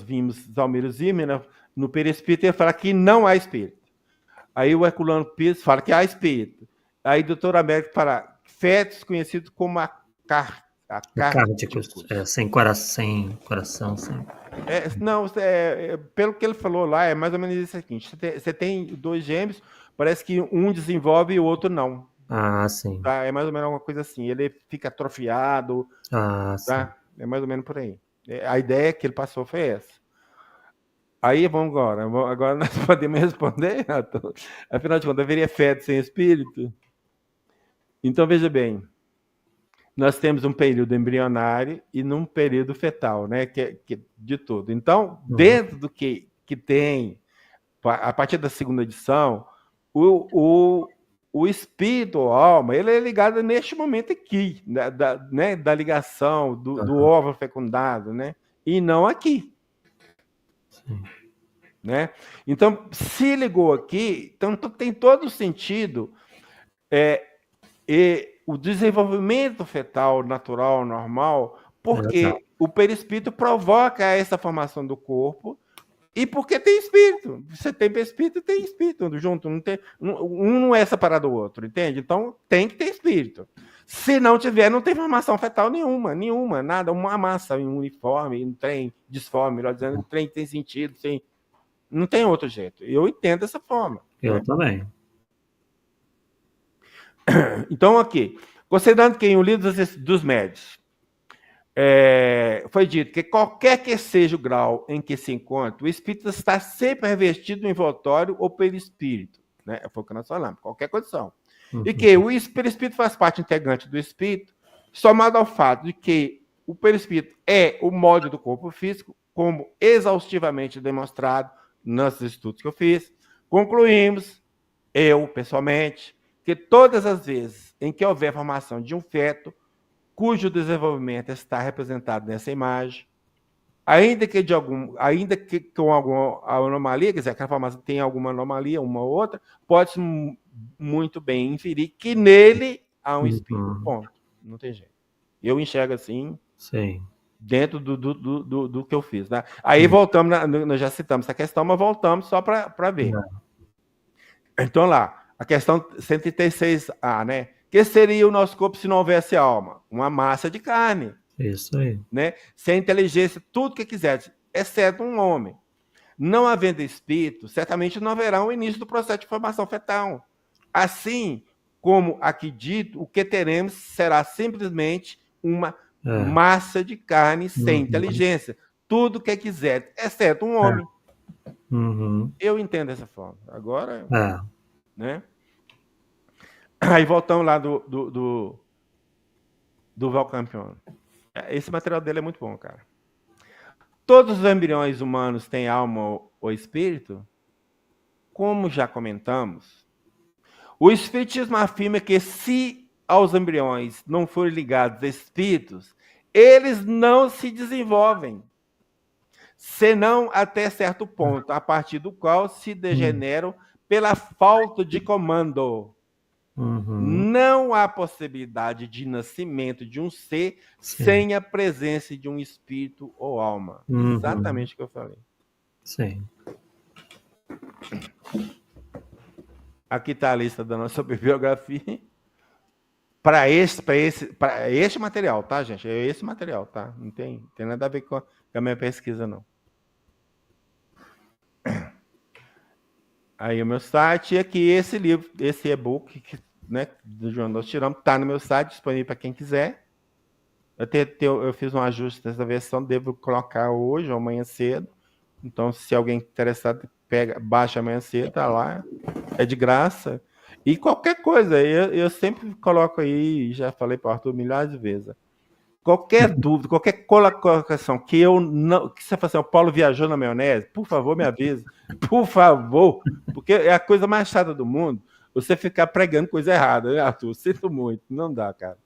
vimos Zalmiro Zimmer, no Perispírito, ele fala que não há espírito. Aí o Herculano Pires fala que há espírito. Aí o doutor Américo fala fetos conhecidos como acárdicos, sem coração. Pelo que ele falou lá, é mais ou menos isso aqui. Você tem 2 gêmeos, parece que um desenvolve e o outro não. Sim. Tá? É mais ou menos uma coisa assim. Ele fica atrofiado. Tá? Sim. É mais ou menos por aí. A ideia que ele passou foi essa. Aí vamos agora. Agora nós podemos responder. Afinal de contas, haveria feto sem espírito? Então, veja bem. Nós temos um período embrionário e num período fetal, né? Que de tudo. Então, dentro do que tem, a partir da segunda edição, o espírito, ou alma, ele é ligado neste momento aqui, da ligação do óvulo fecundado, né? E não aqui. Sim. Né? Então, se ligou aqui, então tem todo o sentido o desenvolvimento fetal natural, normal, Exato. porque o perispírito provoca essa formação do corpo e porque tem espírito. Você tem perispírito e tem espírito junto. Um não é separado do outro, entende? Então tem que ter espírito. Se não tiver, não tem formação fetal nenhuma, nada. Uma massa, um uniforme, um trem disforme, melhor dizendo, um trem que tem sentido, não tem outro jeito. Eu entendo dessa forma. Eu também. Então, aqui, considerando que em O Livro dos Médios foi dito que qualquer que seja o grau em que se encontra, o espírito está sempre revestido no envoltório ou perispírito. Né? Foi o que nós falamos, qualquer condição. E que o perispírito faz parte integrante do espírito, somado ao fato de que o perispírito é o molde do corpo físico, como exaustivamente demonstrado nos estudos que eu fiz, concluímos, eu, pessoalmente, que todas as vezes em que houver formação de um feto, cujo desenvolvimento está representado nessa imagem, ainda que com alguma anomalia, quer dizer, aquela formação tem alguma anomalia, uma ou outra, pode-se muito bem inferir que nele há um espírito. Ponto. Não tem jeito. Eu enxergo assim, sim, dentro do que eu fiz. Né? Aí voltamos, nós já citamos essa questão, mas voltamos só para ver. Então lá, a questão 136A, né? Que seria o nosso corpo se não houvesse alma? Uma massa de carne. Isso aí. Né? Sem inteligência, tudo que quisesse, exceto um homem. Não havendo espírito, certamente não haverá um início do processo de formação fetal. Assim como aqui dito, o que teremos será simplesmente uma massa de carne sem inteligência. Tudo que quiser, exceto um homem. Eu entendo dessa forma. Agora, né? Aí voltamos lá do Valcampiano. Esse material dele é muito bom, cara. Todos os embriões humanos têm alma ou espírito? Como já comentamos, o espiritismo afirma que se aos embriões não forem ligados espíritos, eles não se desenvolvem, senão até certo ponto, a partir do qual se degeneram pela falta de comando. Não há possibilidade de nascimento de um ser sem a presença de um espírito ou alma. Exatamente o que eu falei. Sim. Aqui está a lista da nossa bibliografia. Para este material, tá, gente? É esse material, tá? Não tem nada a ver com a minha pesquisa, não. Aí o meu site, e aqui esse livro, esse e-book, né, do João nós tiramos, está no meu site, disponível para quem quiser. Eu fiz um ajuste dessa versão, devo colocar hoje ou amanhã cedo. Então, se alguém interessado, baixa amanhã cedo, tá lá. É de graça. E qualquer coisa, eu sempre coloco aí, já falei para o Arthur milhares de vezes. Qualquer dúvida, qualquer colocação que eu não. Que você fala assim, o Paulo viajou na maionese, por favor, me avise. Por favor. Porque é a coisa mais chata do mundo você ficar pregando coisa errada, né, Arthur? Sinto muito, não dá, cara.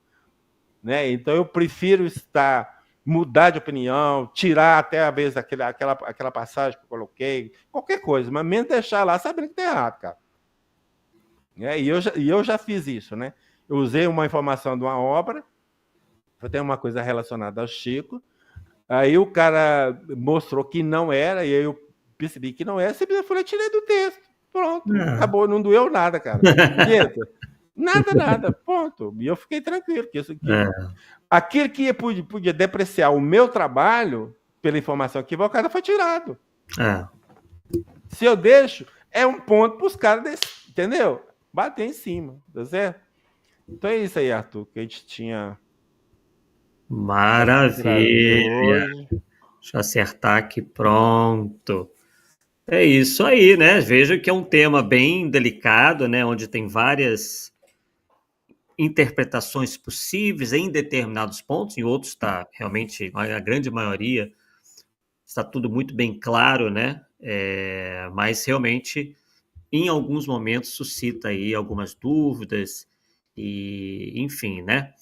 Né? Então eu prefiro mudar de opinião, tirar até a vez aquela passagem que eu coloquei, qualquer coisa, mas menos deixar lá sabendo que tá errado, cara. E eu já fiz isso, né? Eu usei uma informação de uma obra, tem uma coisa relacionada ao Chico, aí o cara mostrou que não era, e aí eu percebi que não era, simplesmente falei, tirei do texto, pronto, acabou, não doeu nada, cara. Nada, ponto. E eu fiquei tranquilo, porque isso aqui... Aquilo que podia depreciar o meu trabalho pela informação equivocada foi tirado. Se eu deixo, é um ponto para os caras, entendeu? Bater em cima, tá certo? Então é isso aí, Arthur, que a gente tinha... Maravilha! Deixa eu acertar aqui, pronto. É isso aí, né? Veja que é um tema bem delicado, né? Onde tem várias interpretações possíveis em determinados pontos, em outros está realmente, a grande maioria, está tudo muito bem claro, né? Mas realmente, em alguns momentos, suscita aí algumas dúvidas, e enfim, né?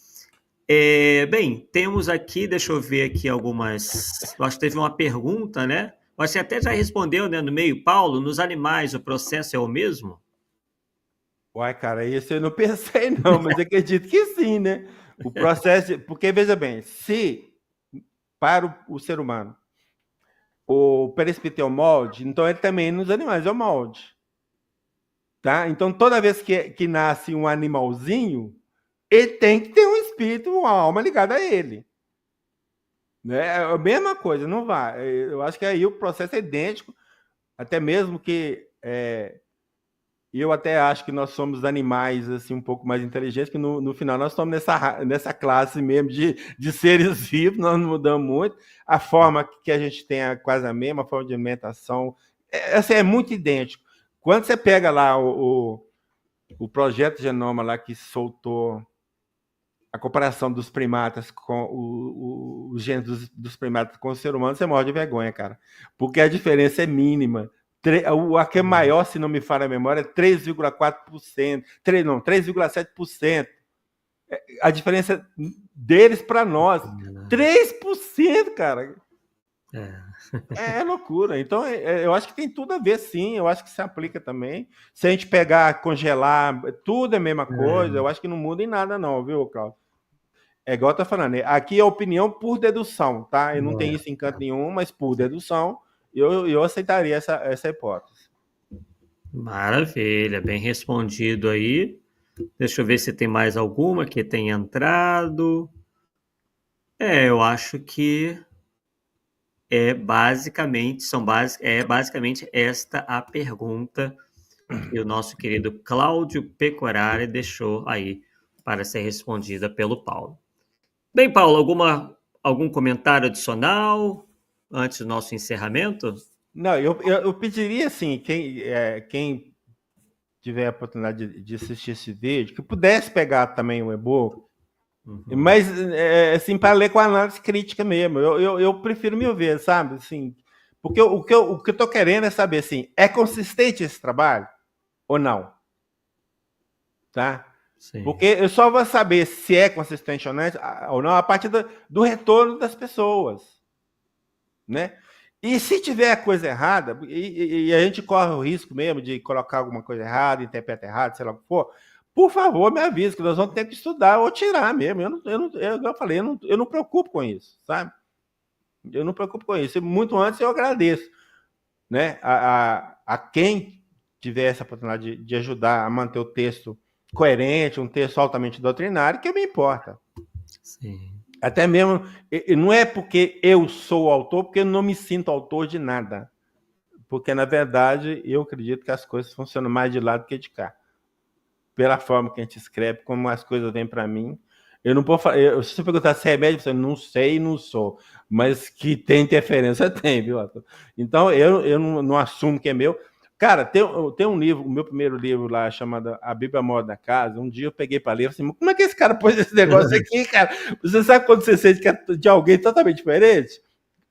Bem, temos aqui, deixa eu ver aqui algumas. Eu acho que teve uma pergunta, né? Você até já respondeu, né, no meio, Paulo, nos animais o processo é o mesmo? Uai, cara, isso eu não pensei não, mas acredito que sim, né? O processo, porque veja bem, se para o ser humano o perispírito é o molde, então ele também nos animais é o molde, tá? Então toda vez que nasce um animalzinho, ele tem que ter um espírito, uma alma ligada a ele, né? É a mesma coisa, não vai. Eu acho que aí o processo é idêntico, até mesmo que eu até acho que nós somos animais assim um pouco mais inteligentes, que no final nós estamos nessa classe mesmo de seres vivos, nós não mudamos muito. A forma que a gente tem é quase a mesma, a forma de alimentação, assim, é muito idêntico. Quando você pega lá o projeto Genoma lá que soltou a comparação dos primatas com os genes dos primatas com o ser humano, você morre de vergonha, cara. Porque a diferença é mínima. A que é maior, se não me falha a memória, é 3,4%. 3,7%. A diferença deles para nós, 3%, cara. É loucura. Então, eu acho que tem tudo a ver, sim. Eu acho que se aplica também. Se a gente pegar, congelar, tudo é a mesma coisa. Eu acho que não muda em nada, não, viu, Claudio? É igual tá falando, né? Aqui é opinião por dedução, tá? Eu não tenho isso em canto nenhum, mas por dedução, eu aceitaria essa hipótese. Maravilha, bem respondido aí. Deixa eu ver se tem mais alguma que tenha entrado. Eu acho que é basicamente esta a pergunta que o nosso querido Cláudio Pecorari deixou aí para ser respondida pelo Paulo. Bem, Paulo, algum comentário adicional antes do nosso encerramento? Não, eu pediria, assim, quem tiver a oportunidade de assistir esse vídeo, que pudesse pegar também o e-book, mas, assim, para ler com análise crítica mesmo. Eu prefiro me ver, sabe? Assim, porque o que eu estou querendo é saber, assim, é consistente esse trabalho ou não? Tá? Sim. Porque eu só vou saber se é consistente ou não a partir do retorno das pessoas, né? E se tiver coisa errada, e a gente corre o risco mesmo de colocar alguma coisa errada, interpreta errado, sei lá o que for, por favor, me avise, que nós vamos ter que estudar ou tirar mesmo. Eu falei, eu não preocupo com isso, sabe? Eu não preocupo com isso. Muito antes eu agradeço, né? A quem tiver essa oportunidade de ajudar a manter o texto coerente, um texto altamente doutrinário, que me importa. Sim. Até mesmo, não é porque eu sou o autor, porque eu não me sinto autor de nada. Porque, na verdade, eu acredito que as coisas funcionam mais de lá do que de cá. Pela forma que a gente escreve, como as coisas vêm para mim. Eu não posso falar, se você perguntar se é médico, eu não sei e não sou. Mas que tem interferência, tem, viu, Arthur? Então, eu não assumo que é meu. Cara, tem um livro, o meu primeiro livro lá, chamado A Bíblia Mora da Casa. Um dia eu peguei para ler, eu falei, como é que esse cara pôs esse negócio aqui, cara? Você sabe quando você sente que é de alguém totalmente diferente?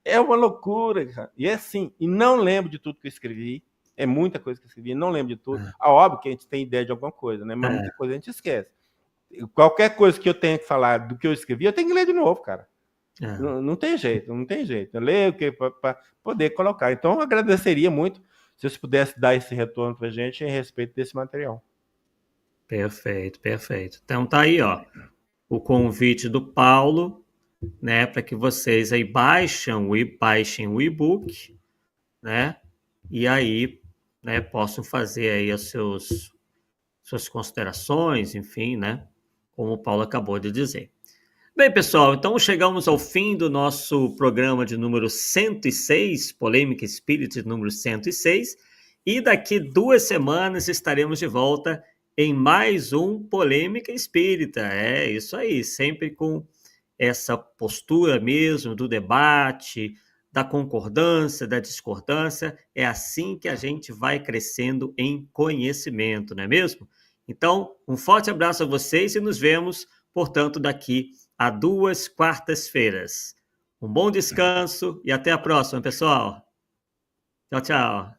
É uma loucura, cara. E é assim, e não lembro de tudo que eu escrevi. É muita coisa que eu escrevi, não lembro de tudo. Óbvio que a gente tem ideia de alguma coisa, né? Mas muita coisa a gente esquece. Qualquer coisa que eu tenha que falar do que eu escrevi, eu tenho que ler de novo, cara. Não tem jeito, não tem jeito. Eu leio para poder colocar. Então, eu agradeceria muito se você pudesse dar esse retorno para a gente em respeito desse material. Perfeito, perfeito. Então tá aí, ó, o convite do Paulo, né, para que vocês aí baixem o e-book, né, e aí, né, possam fazer aí as suas considerações, enfim, né, como o Paulo acabou de dizer. Bem, pessoal, então chegamos ao fim do nosso programa de número 106, Polêmica Espírita de número 106, e daqui 2 semanas estaremos de volta em mais um Polêmica Espírita. É isso aí, sempre com essa postura mesmo do debate, da concordância, da discordância. É assim que a gente vai crescendo em conhecimento, não é mesmo? Então, um forte abraço a vocês e nos vemos, portanto, daqui a 2 quartas-feiras. Um bom descanso e até a próxima, pessoal. Tchau, tchau.